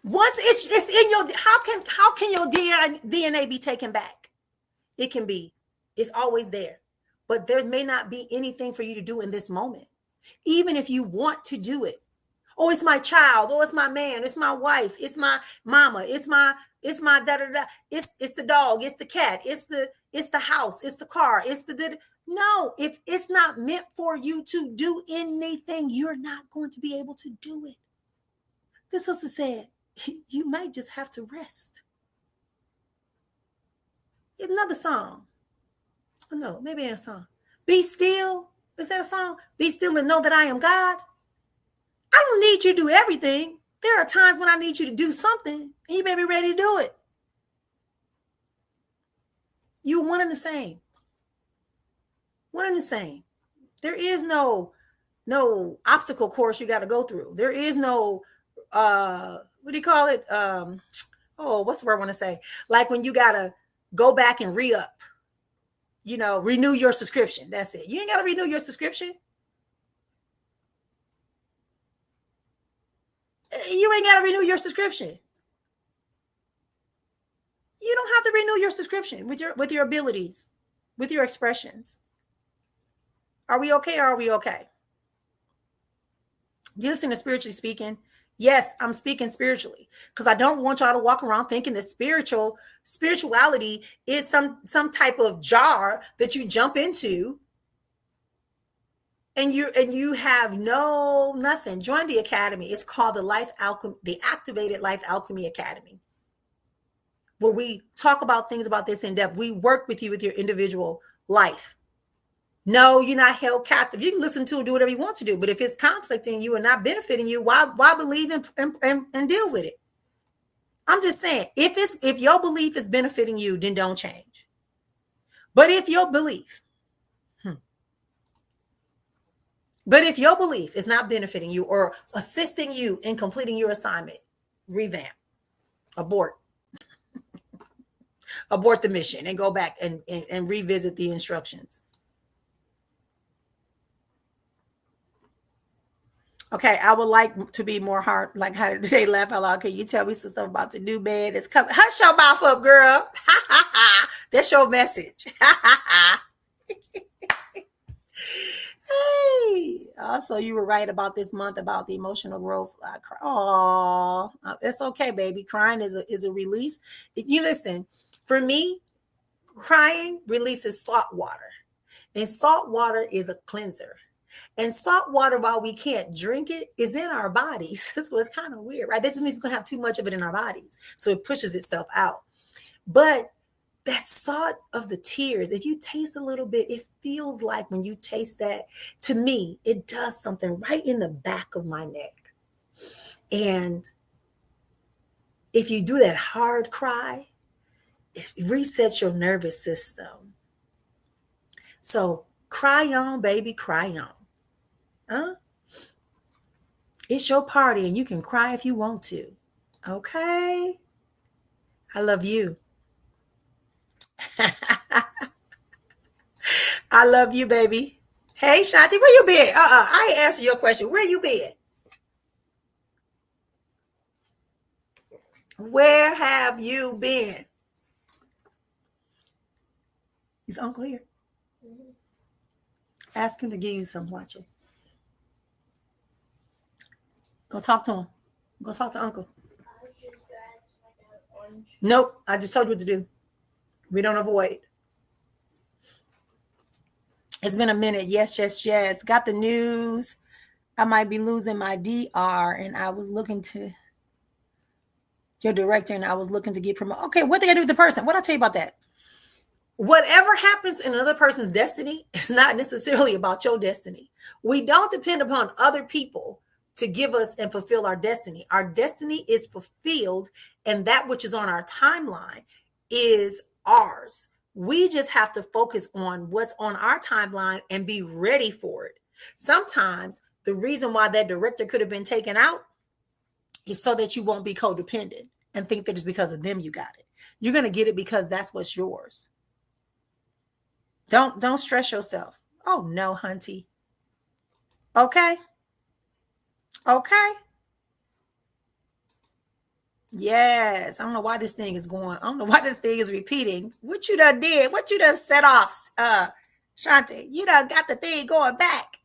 Once it's in your, how can your DNA be taken back? It can be. It's always there. But there may not be anything for you to do in this moment. Even if you want to do it. Oh, it's my child. Oh, it's my man. It's my wife. It's my mama. It's my da da da. It's the dog. It's the cat. It's the house. It's the car. It's the no. If it's not meant for you to do anything, you're not going to be able to do it. This sister said, you might just have to rest. Another song. Oh, no, maybe a song. Be still. Is that a song? Be still and know that I am God. I don't need you to do everything. There are times when I need you to do something, and you may be ready to do it. You're one and the same. One and the same. There is no obstacle course you got to go through. There is no what do you call it? What's the word I want to say? Like when you got to go back and re-up, renew your subscription. That's it. You ain't got to renew your subscription. You ain't got to renew your subscription. You don't have to renew your subscription with your abilities, with your expressions. Are we okay or are we okay? You listen to Spiritually Speaking. Yes, I'm speaking spiritually because I don't want y'all to walk around thinking that spirituality is some type of jar that you jump into and you have nothing. Join the academy. It's called the Activated Life Alchemy Academy, where we talk about things about this in depth. We work with you with your individual life. No, you're not held captive. You can listen to it, do whatever you want to do. But if it's conflicting you and not benefiting you, why believe and deal with it? I'm just saying, if your belief is benefiting you, then don't change. But if your belief is not benefiting you or assisting you in completing your assignment, revamp, abort the mission and go back and revisit the instructions. Okay, I would like to be more hard. Like, how did they laugh out loud? Can you tell me some stuff about the new bed that's coming? Hush your mouth up, girl. That's your message. Hey, also you were right about this month about the emotional growth. Oh, it's okay, baby. Crying is a release. You listen, for me, crying releases salt water, and salt water is a cleanser. And salt water, while we can't drink it, is in our bodies. So it's kind of weird, right? That just means we can have too much of it in our bodies. So it pushes itself out. But that salt of the tears, if you taste a little bit, it feels like when you taste that, to me, it does something right in the back of my neck. And if you do that hard cry, it resets your nervous system. So cry on, baby, cry on. Huh? It's your party and you can cry if you want to. Okay? I love you. I love you, baby. Hey, Shanti, where you been? I ain't answered your question. Where you been? Where have you been? Is Uncle here? Mm-hmm. Ask him to give you some watching. Go talk to him. Go talk to Uncle. Nope. I just told you what to do. We don't avoid. It's been a minute. Yes. Got the news. I might be losing my DR, and I was looking to your director, and I was looking to get promoted. Okay, what they gotta do with the person? What I tell you about that? Whatever happens in another person's destiny, it's not necessarily about your destiny. We don't depend upon other people to give us and fulfill our destiny. Our destiny is fulfilled, and that which is on our timeline is ours. We just have to focus on what's on our timeline and be ready for it. Sometimes the reason why that director could have been taken out is so that you won't be codependent and think that it's because of them you got it. You're going to get it because that's what's yours. Don't stress yourself. Oh no, hunty. Okay. Yes. I don't know why this thing is going. I don't know why this thing is repeating. What you done did? What you done set off, Shanti? You done got the thing going back.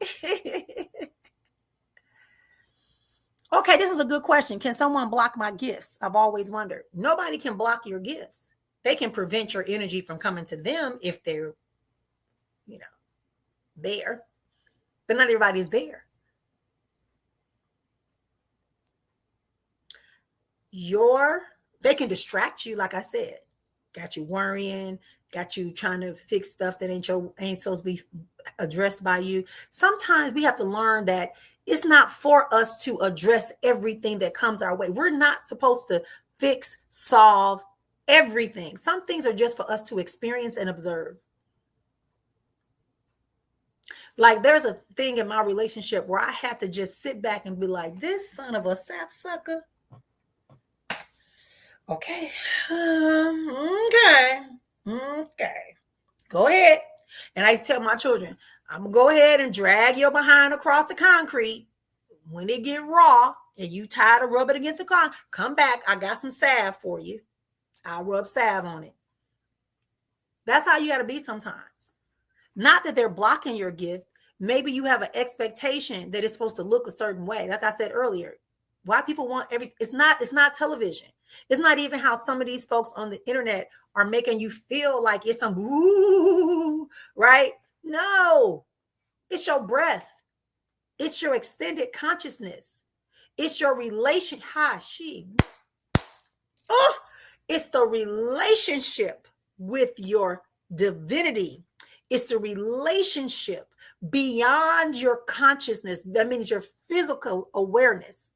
Okay, this is a good question. Can someone block my gifts? I've always wondered. Nobody can block your gifts. They can prevent your energy from coming to them if they're, there. But not everybody is there. They can distract you, like I said. Got you worrying, got you trying to fix stuff that ain't supposed to be addressed by you. Sometimes we have to learn that it's not for us to address everything that comes our way. We're not supposed to fix, solve everything. Some things are just for us to experience and observe. Like there's a thing in my relationship where I had to just sit back and be like, this son of a sapsucker. Okay. Okay. Go ahead. And I used to tell my children, I'm going to go ahead and drag your behind across the concrete. When it get raw and you tired of rubbing against the concrete, come back. I got some salve for you. I'll rub salve on it. That's how you got to be sometimes. Not that they're blocking your gift. Maybe you have an expectation that it's supposed to look a certain way. Like I said earlier, why people want it's not television. It's not even how some of these folks on the internet are making you feel like it's some ooh, right? No, it's your breath. It's your extended consciousness. It's your relation. It's the relationship with your divinity. It's the relationship beyond your consciousness. That means your physical awareness.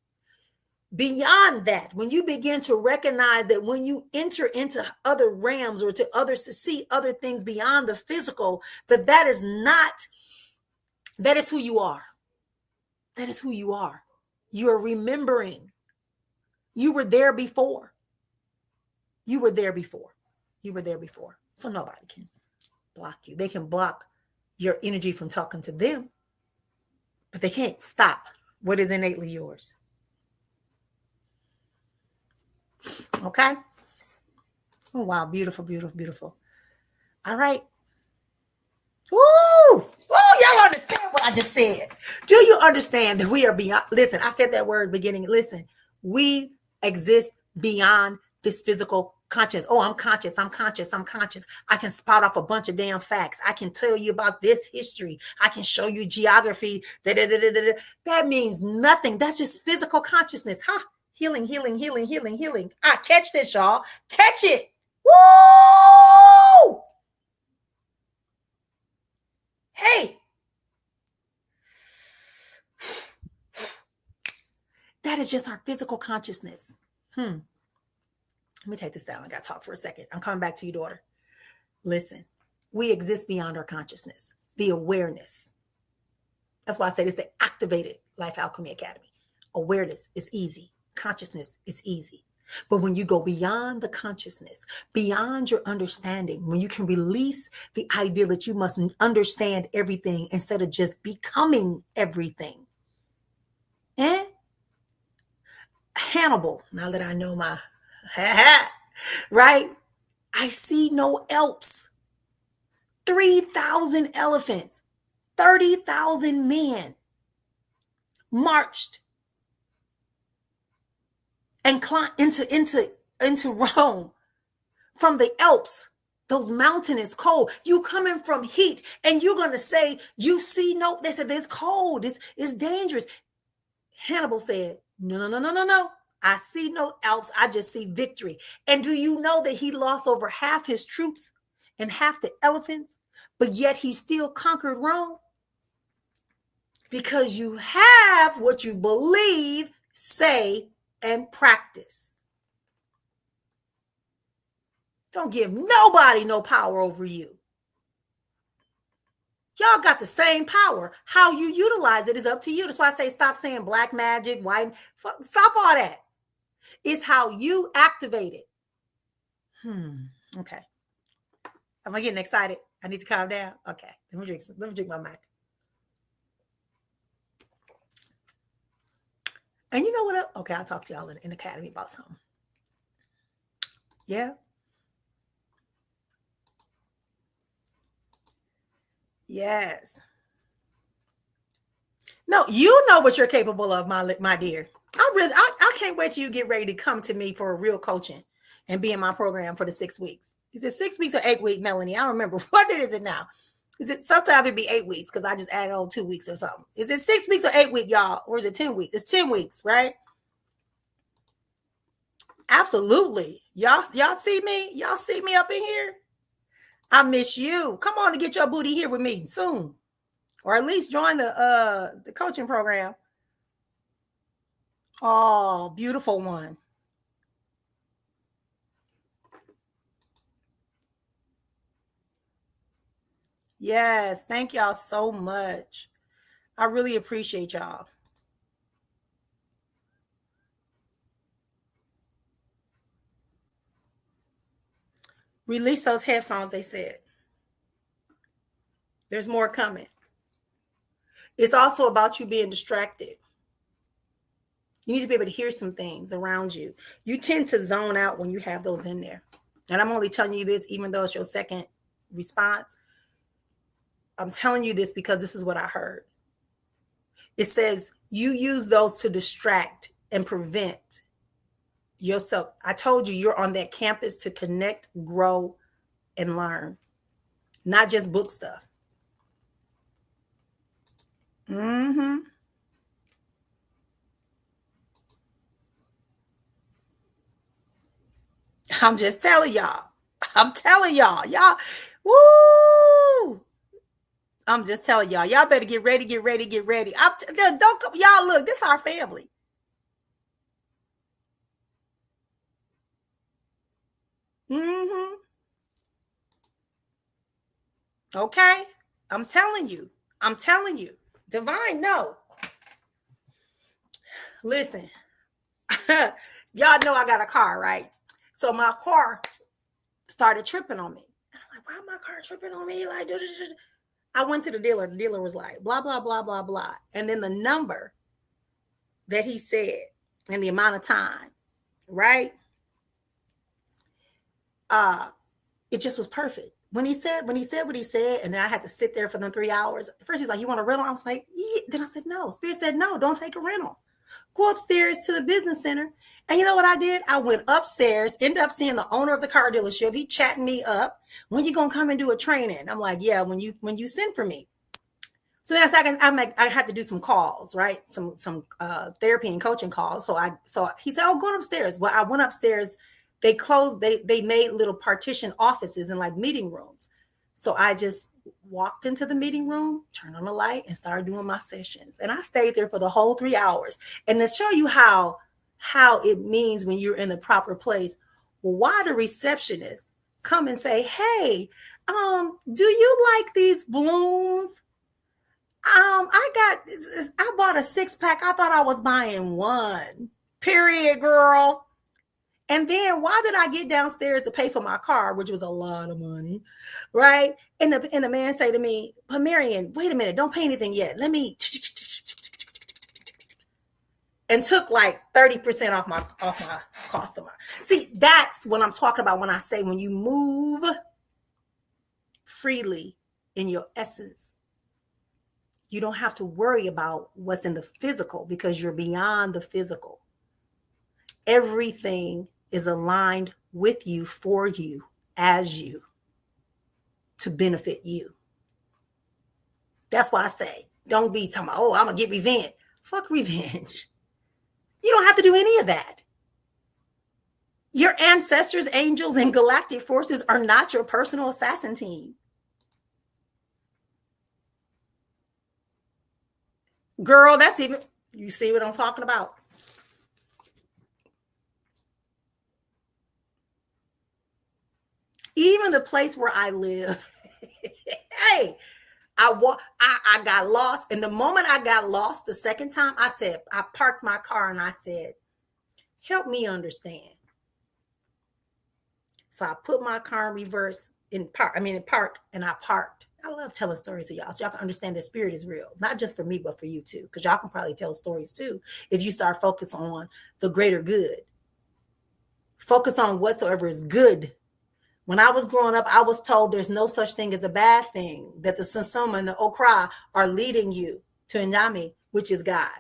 Beyond that, when you begin to recognize that when you enter into other realms or to others to see other things beyond the physical, that is who you are. That is who you are. You are remembering. You were there before. You were there before. You were there before. So nobody can block you. They can block your energy from talking to them, but they can't stop what is innately yours. Okay? Oh, wow. Beautiful, beautiful, beautiful. All right. Woo! Y'all understand what I just said? Do you understand that we are beyond? Listen, I said that word beginning. Listen, we exist beyond this physical conscious. Oh, I'm conscious. I'm conscious. I'm conscious. I can spout off a bunch of damn facts. I can tell you about this history. I can show you geography. That means nothing. That's just physical consciousness. Huh? Healing, healing, healing, healing, healing. Catch this, y'all. Catch it. Woo! Hey. That is just our physical consciousness. Let me take this down. I got to talk for a second. I'm coming back to you, daughter. Listen, we exist beyond our consciousness, the awareness. That's why I say it's the activated Life Alchemy Academy. Awareness is easy. Consciousness is easy. But when you go beyond the consciousness, beyond your understanding, when you can release the idea that you must understand everything instead of just becoming everything. Hannibal, now that I know my right? I see no Alps. 3,000 elephants, 30,000 men marched and climbed into Rome from the Alps. Those mountains cold. You coming from heat, and you're gonna say you see no. They said it's cold. It's dangerous. Hannibal said, No. I see no Alps. I just see victory. And do you know that he lost over half his troops and half the elephants, but yet he still conquered Rome? Because you have what you believe, say, and practice. Don't give nobody no power over you. Y'all got the same power. How you utilize it is up to you. That's why I say stop saying black magic, white. Stop all that. It's how you activate it. Okay. Am I getting excited? I need to calm down. Okay. Let me drink my mic. And you know what else? Okay, I'll talk to y'all in the academy about something. Yeah. Yes. No, you know what you're capable of, my dear. I can't wait till you get ready to come to me for a real coaching and be in my program for the 6 weeks. Is it 6 weeks or 8 weeks, Melanie? I don't remember. What is it now? Is it sometimes it'd be 8 weeks because I just added on 2 weeks or something. Is it 6 weeks or 8 weeks, y'all? Or is it 10 weeks? It's 10 weeks, right? Absolutely. Y'all see me? Y'all see me up in here? I miss you. Come on to get your booty here with me soon. Or at least join the coaching program. Oh, beautiful one. Yes. Thank y'all so much. I really appreciate y'all. Release those headphones, they said. There's more coming. It's also about you being distracted. You need to be able to hear some things around you. You tend to zone out when you have those in there. And I'm only telling you this, even though it's your second response. I'm telling you this because this is what I heard. It says you use those to distract and prevent yourself. I told you you're on that campus to connect, grow, and learn, not just book stuff. Mm-hmm. I'm just telling y'all. I'm telling y'all. Y'all, woo! I'm just telling y'all. Y'all better get ready, get ready, get ready. Don't come. Y'all, look, this is our family. Mm-hmm. Okay. I'm telling you. I'm telling you. Divine, no. Listen. Y'all know I got a car, right? So my car started tripping on me. And I'm like, why my car tripping on me? Like, I went to the dealer. The dealer was like, blah, blah, blah, blah, blah. And then the number that he said and the amount of time, right? It just was perfect. When he said what he said, and then I had to sit there for them 3 hours. At first he was like, you want a rental? I was like, yeah. Then I said, no. Spirit said, no, don't take a rental. Go upstairs to the business center. And you know what I did? I went upstairs, ended up seeing the owner of the car dealership. He chatting me up. When you gonna come and do a training? I'm like, yeah, when you send for me. So then I had to do some calls, right? Some therapy and coaching calls. So he said, oh, going upstairs. Well, I went upstairs. They closed, they made little partition offices and like meeting rooms. So I just walked into the meeting room, turned on the light, and started doing my sessions. And I stayed there for the whole 3 hours. And to show you how it means when you're in the proper place, why the receptionist come and say, hey, do you like these balloons? I bought a 6-pack. I thought I was buying one. Period, girl. And then why did I get downstairs to pay for my car, which was a lot of money, right? And the man say to me, but Marion, wait a minute, don't pay anything yet. Let me, and took like 30% off my customer. See, that's what I'm talking about when I say when you move freely in your essence, you don't have to worry about what's in the physical because you're beyond the physical. Everything is aligned with you, for you, as you, to benefit you. That's why I say, don't be talking about, oh, I'm going to get revenge. Fuck revenge. You don't have to do any of that. Your ancestors, angels, and galactic forces are not your personal assassin team. Girl, that's even, you see what I'm talking about? Even the place where I live, hey, I got lost. And the moment I got lost the second time, I parked my car and I said, help me understand. So I put my car in reverse in park, and I parked. I love telling stories to y'all so y'all can understand that spirit is real, not just for me, but for you too. Because y'all can probably tell stories too if you start focusing on the greater good. Focus on whatsoever is good. When I was growing up, I was told there's no such thing as a bad thing, that the Sunsoma and the Okra are leading you to Nyame, which is God.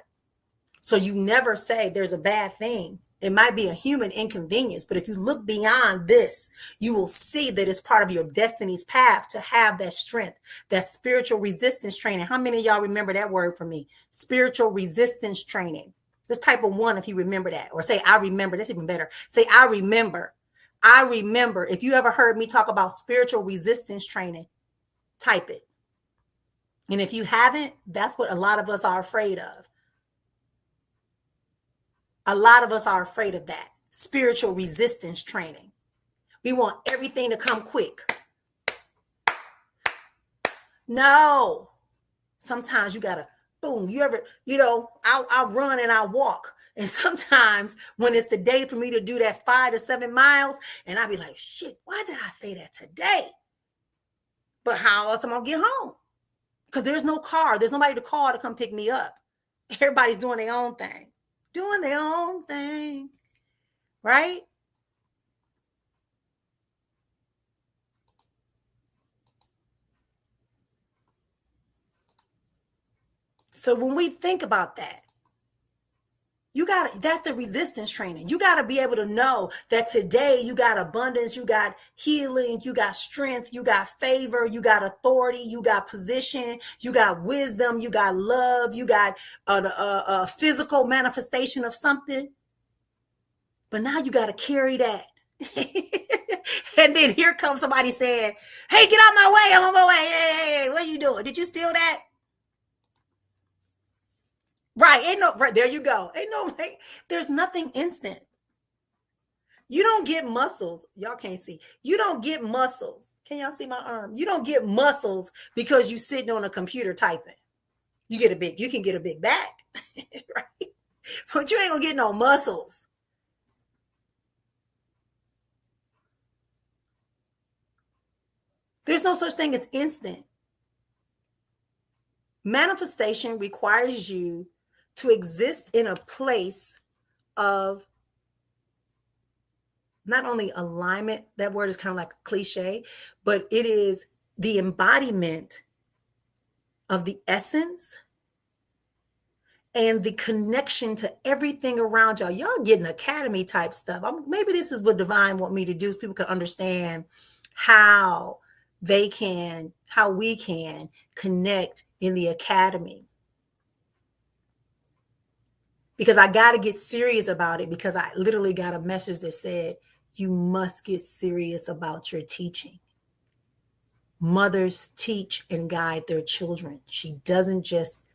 So you never say there's a bad thing. It might be a human inconvenience, but if you look beyond this, you will see that it's part of your destiny's path to have that strength, that spiritual resistance training. How many of y'all remember that word from me? Spiritual resistance training. Just type a 1 if you remember that, or say, I remember. That's even better. Say, I remember. I remember. If you ever heard me talk about spiritual resistance training, type it. And if you haven't, that's what a lot of us are afraid of. A lot of us are afraid of that. Spiritual resistance training. We want everything to come quick. No. Sometimes you gotta boom. I'll run and I'll walk. And sometimes when it's the day for me to do that 5 to 7 miles, and I'll be like, shit, why did I say that today? But how else am I gonna get home? Because there's no car. There's nobody to call to come pick me up. Everybody's doing their own thing. Doing their own thing. Right? So when we think about that, that's the resistance training. You got to be able to know that today you got abundance, you got healing, you got strength, you got favor, you got authority, you got position, you got wisdom, you got love, you got a physical manifestation of something. But now you got to carry that. And then here comes somebody saying, hey, get out my way. I'm on my way. Hey, what are you doing? Did you steal that? Right. Right. There you go. There's nothing instant. You don't get muscles. Y'all can't see. You don't get muscles. Can y'all see my arm? You don't get muscles because you sitting on a computer typing. You can get a big back, right? But you ain't gonna get no muscles. There's no such thing as instant. Manifestation requires you to exist in a place of not only alignment, that word is kind of like a cliche, but it is the embodiment of the essence and the connection to everything around y'all. Y'all getting academy type stuff. Maybe this is what divine want me to do, so people can understand how we can connect in the academy. Because I got to get serious about it, because I literally got a message that said, you must get serious about your teaching. Mothers teach and guide their children. She doesn't just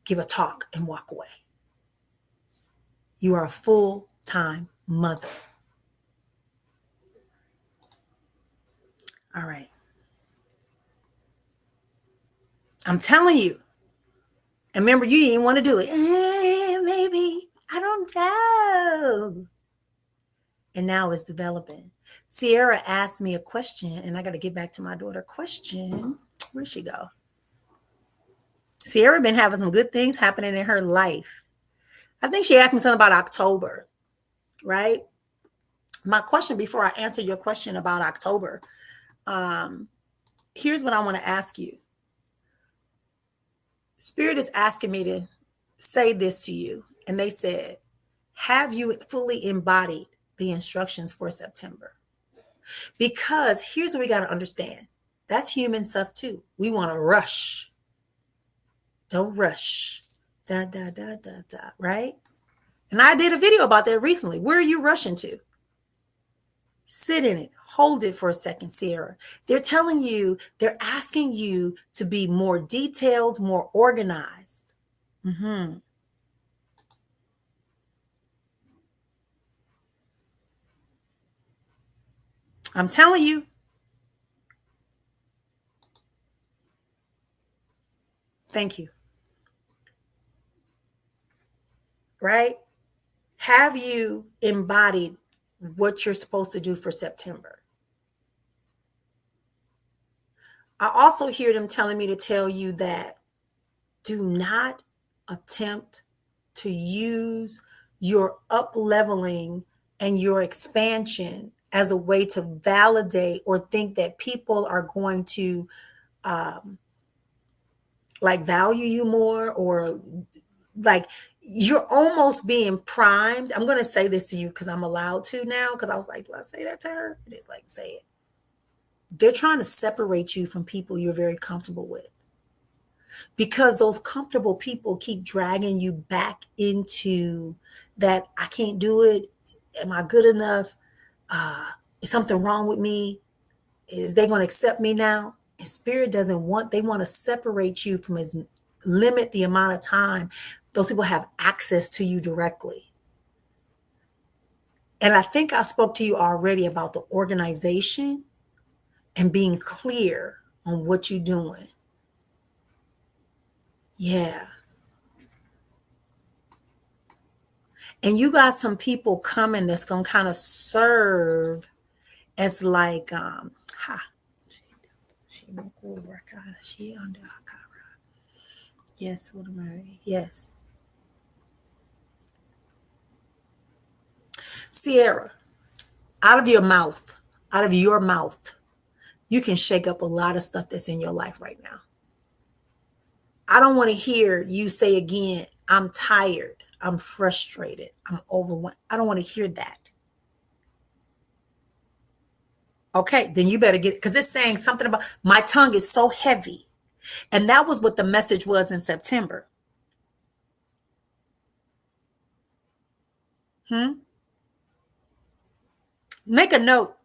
give a talk and walk away. You are a full-time mother. All right. I'm telling you. And remember, you didn't want to do it. Maybe. I don't know. And now it's developing. Sierra asked me a question, and I got to get back to my daughter question. Where'd she go? Sierra been having some good things happening in her life. I think she asked me something about October, right? My question before I answer your question about October, here's what I want to ask you. Spirit is asking me to say this to you. And they said, have you fully embodied the instructions for September? Because here's what we got to understand. That's human stuff too. We want to rush. Don't rush. Right? And I did a video about that recently. Where are you rushing to? Sit in it. Hold it for a second, Sierra. They're telling you, they're asking you to be more detailed, more organized. I'm telling you. Thank you. Right? Have you embodied what you're supposed to do for September? I also hear them telling me to tell you that do not attempt to use your up-leveling and your expansion as a way to validate or think that people are going to value you more, or like you're almost being primed. I'm going to say this to you because I'm allowed to now, because I was like, do I say that to her? It is like, say it. They're trying to separate you from people you're very comfortable with, because those comfortable people keep dragging you back into that. I can't do it. Am I good enough? Is something wrong with me? Is they going to accept me now? And Spirit doesn't want, they want to separate you from limit the amount of time those people have access to you directly. And I think I spoke to you already about the organization and being clear on what you're doing. Yeah. And you got some people coming that's going to kind of serve as like, yes, yes. Sierra, out of your mouth, you can shake up a lot of stuff that's in your life right now. I don't want to hear you say again, I'm tired, I'm frustrated, I'm overwhelmed. I don't want to hear that. Okay, then you better get it, because it's saying something about my tongue is so heavy. And that was what the message was in September. Make a note.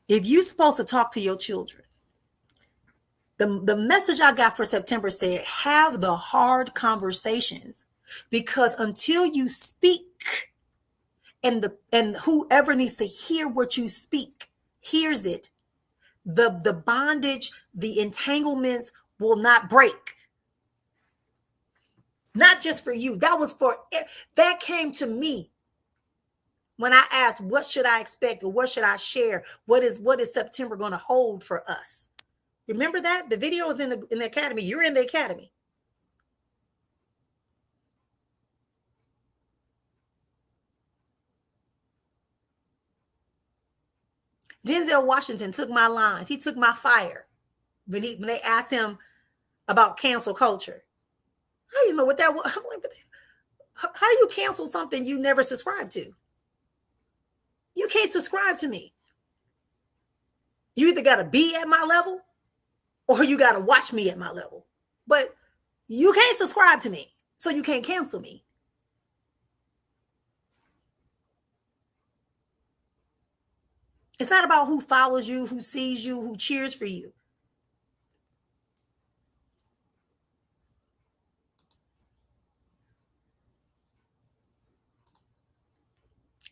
If you're supposed to talk to your children, the message I got for September said, have the hard conversations, because until you speak and whoever needs to hear what you speak hears it, the bondage, the entanglements will not break. Not just for you. That came to me when I asked, what should I expect, or what should I share? What is September going to hold for us? Remember that? The video is in the academy. You're in the academy. Denzel Washington took my lines. He took my fire when they asked him about cancel culture. I didn't know what that was. How do you cancel something you never subscribed to? You can't subscribe to me. You either got to be at my level or you got to watch me at my level. But you can't subscribe to me, so you can't cancel me. It's not about who follows you, who sees you, who cheers for you.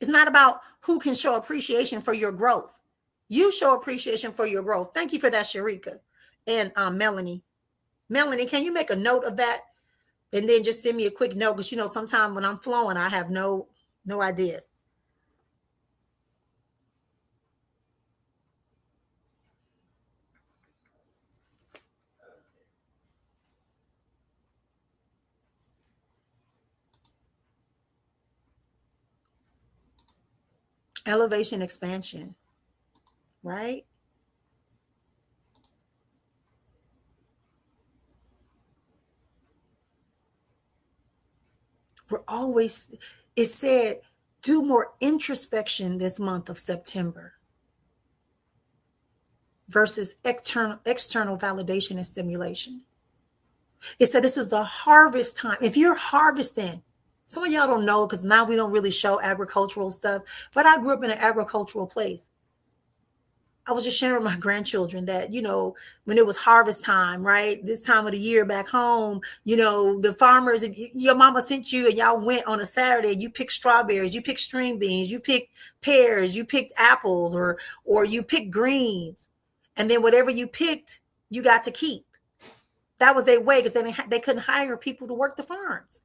It's not about who can show appreciation for your growth. You show appreciation for your growth. Thank you for that, Sharika and Melanie. Melanie, can you make a note of that? And then just send me a quick note, because sometimes when I'm flowing, I have no idea. Elevation, expansion, right? It said, do more introspection this month of September versus external validation and stimulation. It said this is the harvest time. If you're harvesting, some of y'all don't know, because now we don't really show agricultural stuff, but I grew up in an agricultural place. I was just sharing with my grandchildren that, when it was harvest time, right? This time of the year back home, the farmers, your mama sent you and y'all went on a Saturday, you picked strawberries, you picked string beans, you picked pears, you picked apples, or you picked greens. And then whatever you picked, you got to keep. That was their way, because they couldn't hire people to work the farms.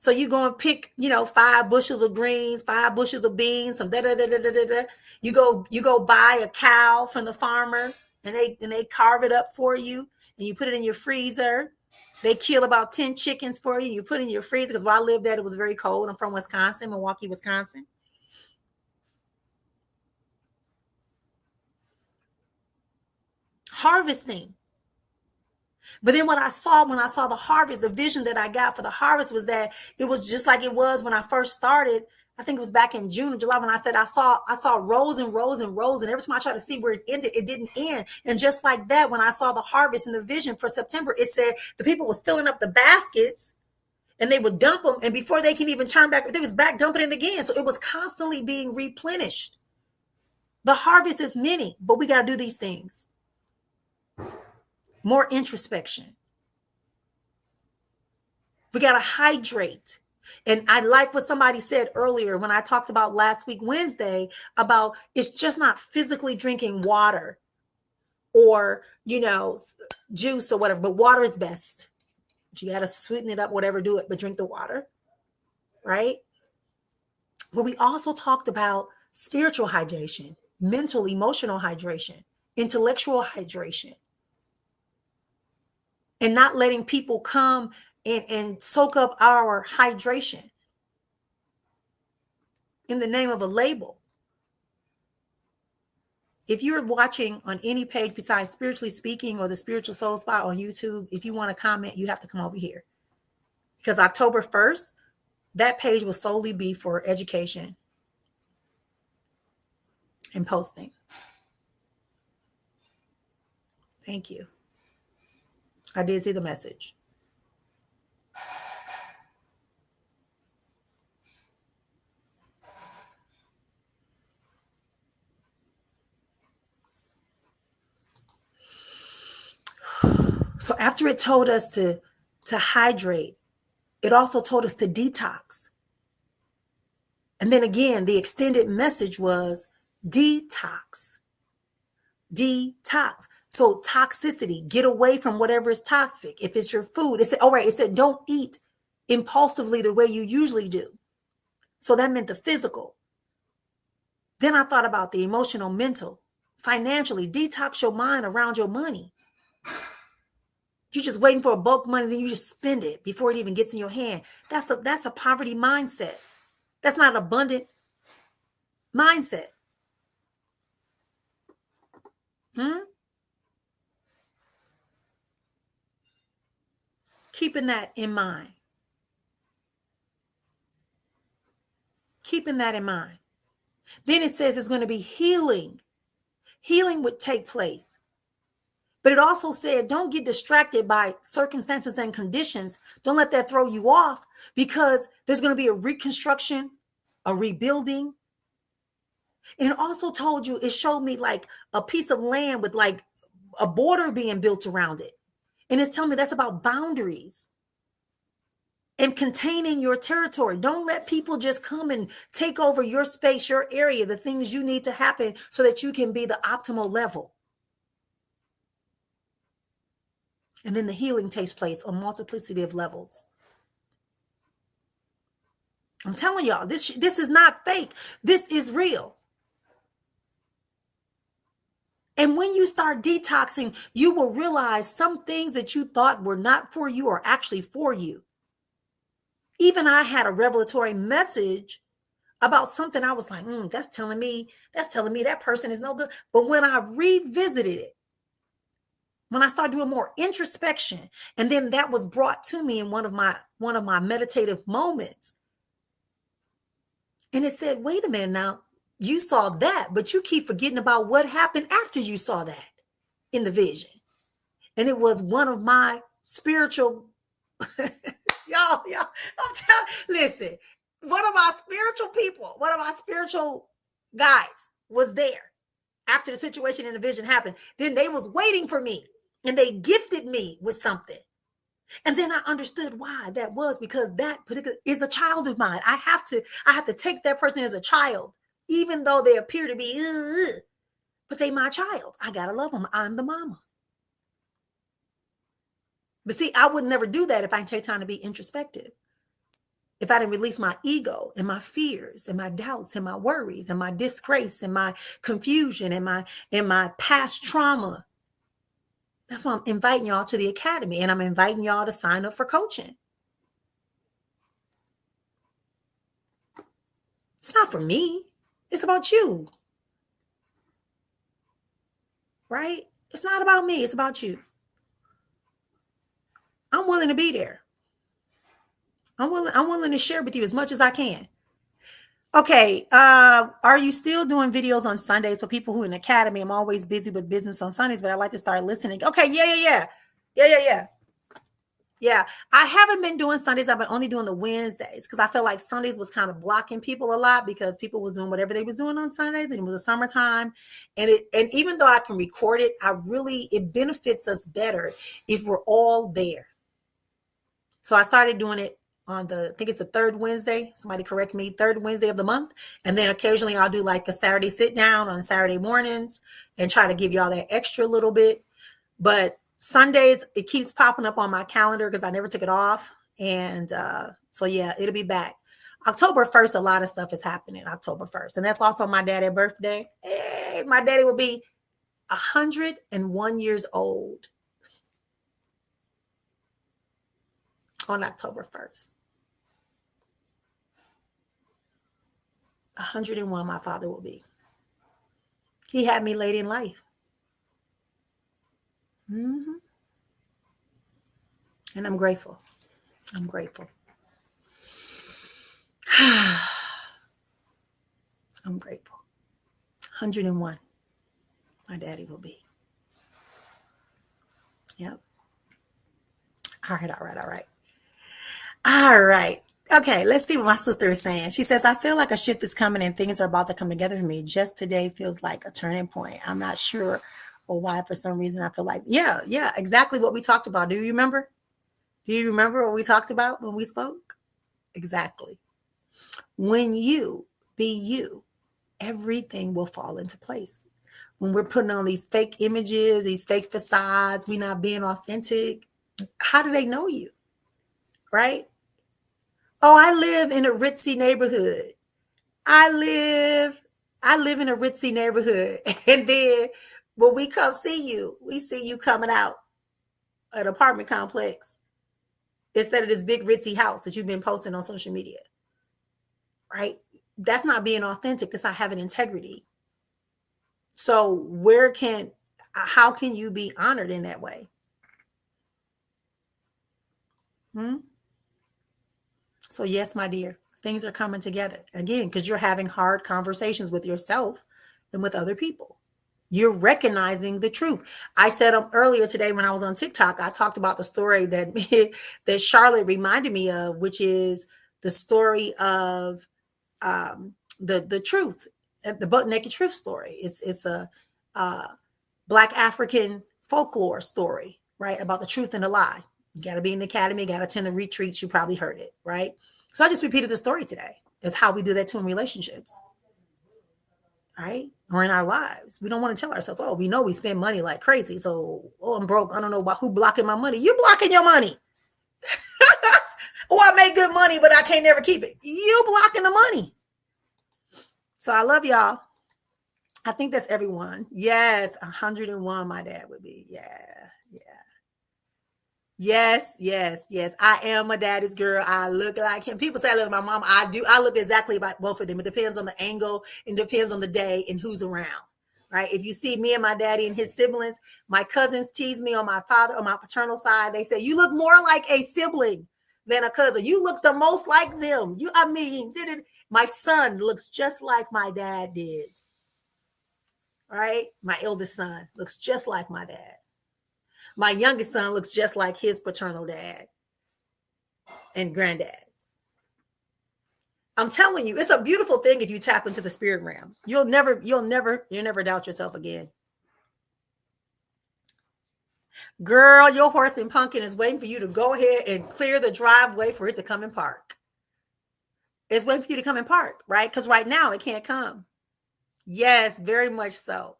So you go and pick, 5 bushels of greens, 5 bushels of beans, some da-da-da-da-da-da. You go buy a cow from the farmer, and they carve it up for you, and you put it in your freezer. They kill about 10 chickens for you, and you put it in your freezer, because where I lived at, it was very cold. I'm from Wisconsin, Milwaukee, Wisconsin. Harvesting. But then when I saw the harvest, the vision that I got for the harvest was that it was just like it was when I first started. I think it was back in June or July when I said I saw rows and rows and rows, and every time I tried to see where it ended, it didn't end. And just like that, when I saw the harvest and the vision for September, it said the people was filling up the baskets and they would dump them, and before they can even turn back, they was back dumping it again. So it was constantly being replenished. The harvest is many, but we got to do these things. More introspection. We got to hydrate. And I like what somebody said earlier when I talked about last week, Wednesday, about it's just not physically drinking water or, juice or whatever, but water is best. If you got to sweeten it up, whatever, do it, but drink the water, right? But we also talked about spiritual hydration, mental, emotional hydration, intellectual hydration, and not letting people come and soak up our hydration in the name of a label. If you're watching on any page besides Spiritually Speaking or the Spiritual Soul Spot on YouTube, if you want to comment, you have to come over here. Because October 1st, that page will solely be for education and posting. Thank you. I did see the message. So after it told us to hydrate, it also told us to detox. And then again, the extended message was detox. Detox. So toxicity, get away from whatever is toxic. If it's your food, it said don't eat impulsively the way you usually do. So that meant the physical. Then I thought about the emotional, mental, financially. Detox your mind around your money. You're just waiting for a bulk money, then you just spend it before it even gets in your hand. That's a poverty mindset. That's not an abundant mindset. Keeping that in mind. Keeping that in mind. Then it says there's going to be healing. Healing would take place. But it also said, don't get distracted by circumstances and conditions. Don't let that throw you off, because there's going to be a reconstruction, a rebuilding. And it also told you, it showed me like a piece of land with like a border being built around it. And it's telling me that's about boundaries and containing your territory. Don't let people just come and take over your space, your area, the things you need to happen so that you can be the optimal level. And then the healing takes place on multiplicity of levels. I'm telling y'all, this is not fake. This is real. And when you start detoxing, you will realize some things that you thought were not for you are actually for you. Even I had a revelatory message about something. I was like, that's telling me that person is no good. But when I revisited it, when I started doing more introspection, and then that was brought to me in one of my meditative moments. And it said, wait a minute now, you saw that, but you keep forgetting about what happened after you saw that in the vision. And it was one of my spiritual, y'all, listen, one of my spiritual people, one of my spiritual guides was there after the situation in the vision happened. Then they was waiting for me. And they gifted me with something. And then I understood why that was, because that particular is a child of mine. I have to take that person as a child, even though they appear to be, but they my child. I got to love them. I'm the mama. But see, I would never do that if I didn't take time to be introspective. If I didn't release my ego and my fears and my doubts and my worries and my disgrace and my confusion and my past trauma. That's why I'm inviting y'all to the academy, and I'm inviting y'all to sign up for coaching. It's not for me. It's about you. Right? It's not about me. It's about you. I'm willing to be there. I'm willing to share with you as much as I can. Okay. Are you still doing videos on Sundays? For people who are in the academy, I'm always busy with business on Sundays, but I like to start listening. Okay. Yeah. I haven't been doing Sundays. I've been only doing the Wednesdays because I felt like Sundays was kind of blocking people a lot because people was doing whatever they was doing on Sundays, and it was the summertime. And even though I can record it, it benefits us better if we're all there. So I started doing it on I think it's the third Wednesday. Somebody correct me, third Wednesday of the month. And then occasionally I'll do like a Saturday sit down on Saturday mornings and try to give y'all that extra little bit. But Sundays, it keeps popping up on my calendar because I never took it off. And so, yeah, it'll be back. October 1st, a lot of stuff is happening October 1st. And that's also my daddy's birthday. Hey, my daddy will be 101 years old on October 1st. 101, my father will be. He had me late in life. Mm-hmm. And I'm grateful. I'm grateful. I'm grateful. 101, my daddy will be. Yep. All right. Okay, let's see what my sister is saying. She says, I feel like a shift is coming and things are about to come together for me. Just today feels like a turning point. I'm not sure or why. For some reason, I feel like, yeah, exactly what we talked about. Do you remember? Do you remember what we talked about when we spoke? Exactly. When you be you, everything will fall into place. When we're putting on these fake images, these fake facades, we're not being authentic. How do they know you? Right? Oh, I live in a ritzy neighborhood. I live in a ritzy neighborhood. And then when we come see you, we see you coming out an apartment complex instead of this big ritzy house that you've been posting on social media. Right? That's not being authentic. That's not having integrity. So how can you be honored in that way? So yes, my dear, things are coming together again, because you're having hard conversations with yourself and with other people. You're recognizing the truth. I said earlier today when I was on TikTok, I talked about the story that that Charlotte reminded me of, which is the story of the truth, the butt naked truth story. It's a Black African folklore story, right? About the truth and the lie. You got to be in the academy, got to attend the retreats. You probably heard it, right? So I just repeated the story today. It's how we do that too in relationships, right? Or in our lives. We don't want to tell ourselves, oh, we know we spend money like crazy. So, oh, I'm broke. I don't know about who blocking my money. You blocking your money. Oh, I make good money, but I can't never keep it. You blocking the money. So I love y'all. I think that's everyone. Yes, 101 my dad would be. Yeah. Yes. I am a daddy's girl. I look like him. People say I look like my mom. I do. I look exactly like both of them. It depends on the angle and depends on the day and who's around. Right? If you see me and my daddy and his siblings, my cousins tease me on my father, on my paternal side. They say, you look more like a sibling than a cousin. You look the most like them. My son looks just like my dad did. Right? My eldest son looks just like my dad. My youngest son looks just like his paternal dad and granddad. I'm telling you, it's a beautiful thing if you tap into the spirit realm. You'll never doubt yourself again. Girl, your horse and pumpkin is waiting for you to go ahead and clear the driveway for it to come and park. It's waiting for you to come and park, right? Because right now it can't come. Yes, very much so.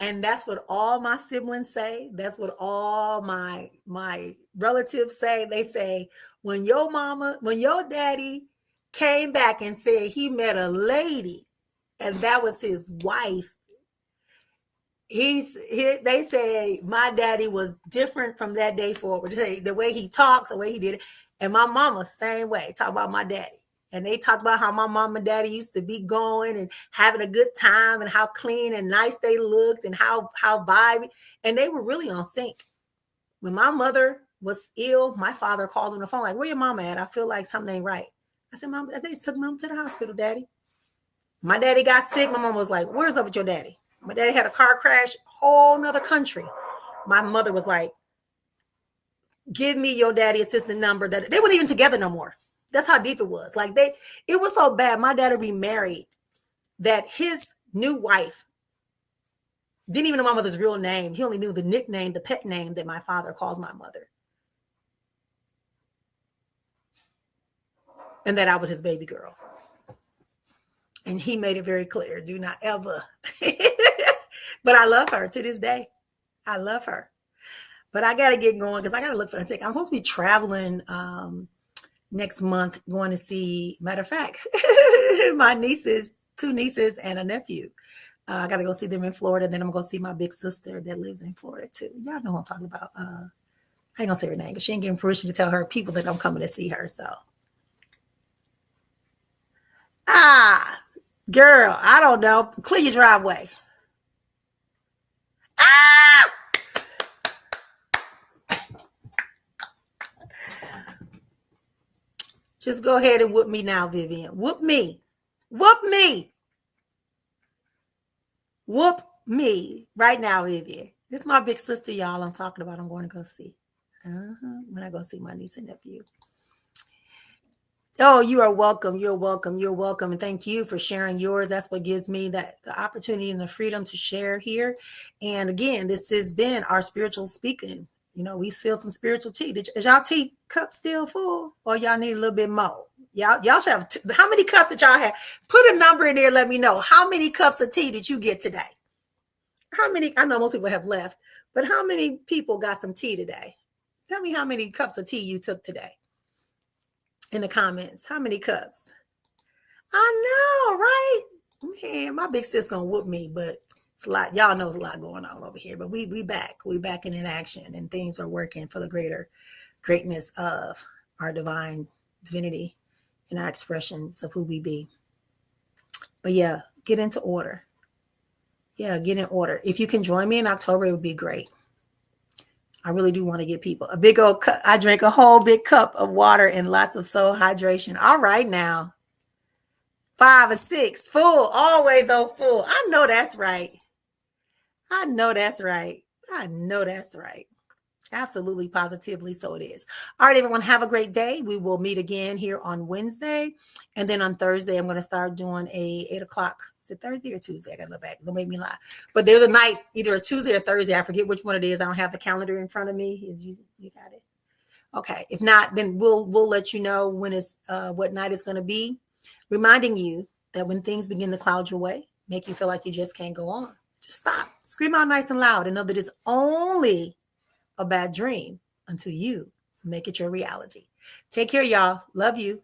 And that's what all my siblings say. That's what all my relatives say. They say, when your daddy came back and said he met a lady and that was his wife, they say my daddy was different from that day forward. The way he talked, the way he did it. And my mama, same way, talk about my daddy. And they talked about how my mom and daddy used to be going and having a good time and how clean and nice they looked and how vibey. And they were really on sync. When my mother was ill, my father called on the phone like, where your mama at? I feel like something ain't right. I said, Mom, they took mom to the hospital, daddy. My daddy got sick. My mom was like, where's up with your daddy? My daddy had a car crash, whole nother country. My mother was like, give me your daddy assistant number. They weren't even together no more. That's how deep it was. Like it was so bad. My dad remarried that his new wife didn't even know my mother's real name. He only knew the nickname, the pet name that my father calls my mother. and that I was his baby girl. And he made it very clear, do not ever. But I love her to this day. I love her. But I got to get going because I got to look for the ticket. I'm supposed to be traveling next month, going to see, matter of fact, my nieces, 2 nieces and a nephew. I got to go see them in Florida. Then I'm going to see my big sister that lives in Florida too. Y'all know who I'm talking about. I ain't going to say her name because she ain't getting permission to tell her people that I'm coming to see her. So, girl, I don't know. Clear your driveway. Just go ahead and whoop me now, Vivian. Whoop me. Whoop me. Whoop me right now, Vivian. This is my big sister, y'all. I'm talking about. I'm going to go see. When I go see my niece and nephew. Oh, you are welcome. You're welcome. You're welcome. And thank you for sharing yours. That's what gives me the opportunity and the freedom to share here. And again, this has been our spiritual speaking. You know, we seal some spiritual tea. Is y'all tea cup still full? Or y'all need a little bit more? Y'all should have. How many cups did y'all have? Put a number in there. Let me know. How many cups of tea did you get today? How many? I know most people have left, but how many people got some tea today? Tell me how many cups of tea you took today. In the comments, how many cups? I know, right? Man, my big sis gonna whoop me, but it's a lot. Y'all know there's a lot going on over here, but we back. We back in action, and things are working for the greatness of our divine divinity and our expressions of who we be. But yeah, get into order. Yeah, get in order. If you can join me in October, it would be great. I really do want to get people a big old cup. I drank a whole big cup of water and lots of soul hydration. All right now. 5 or 6, full, always on full. I know that's right. I know that's right. I know that's right. Absolutely, positively, so it is. All right, everyone, have a great day. We will meet again here on Wednesday. And then on Thursday, I'm going to start doing a 8 o'clock. Is it Thursday or Tuesday? I got to look back. Don't make me lie. But there's a night, either a Tuesday or Thursday. I forget which one it is. I don't have the calendar in front of me. You got it? Okay. If not, then we'll let you know when it's what night it's going to be. Reminding you that when things begin to cloud your way, make you feel like you just can't go on, just stop. Scream out nice and loud and know that it's only a bad dream until you make it your reality. Take care, y'all. Love you.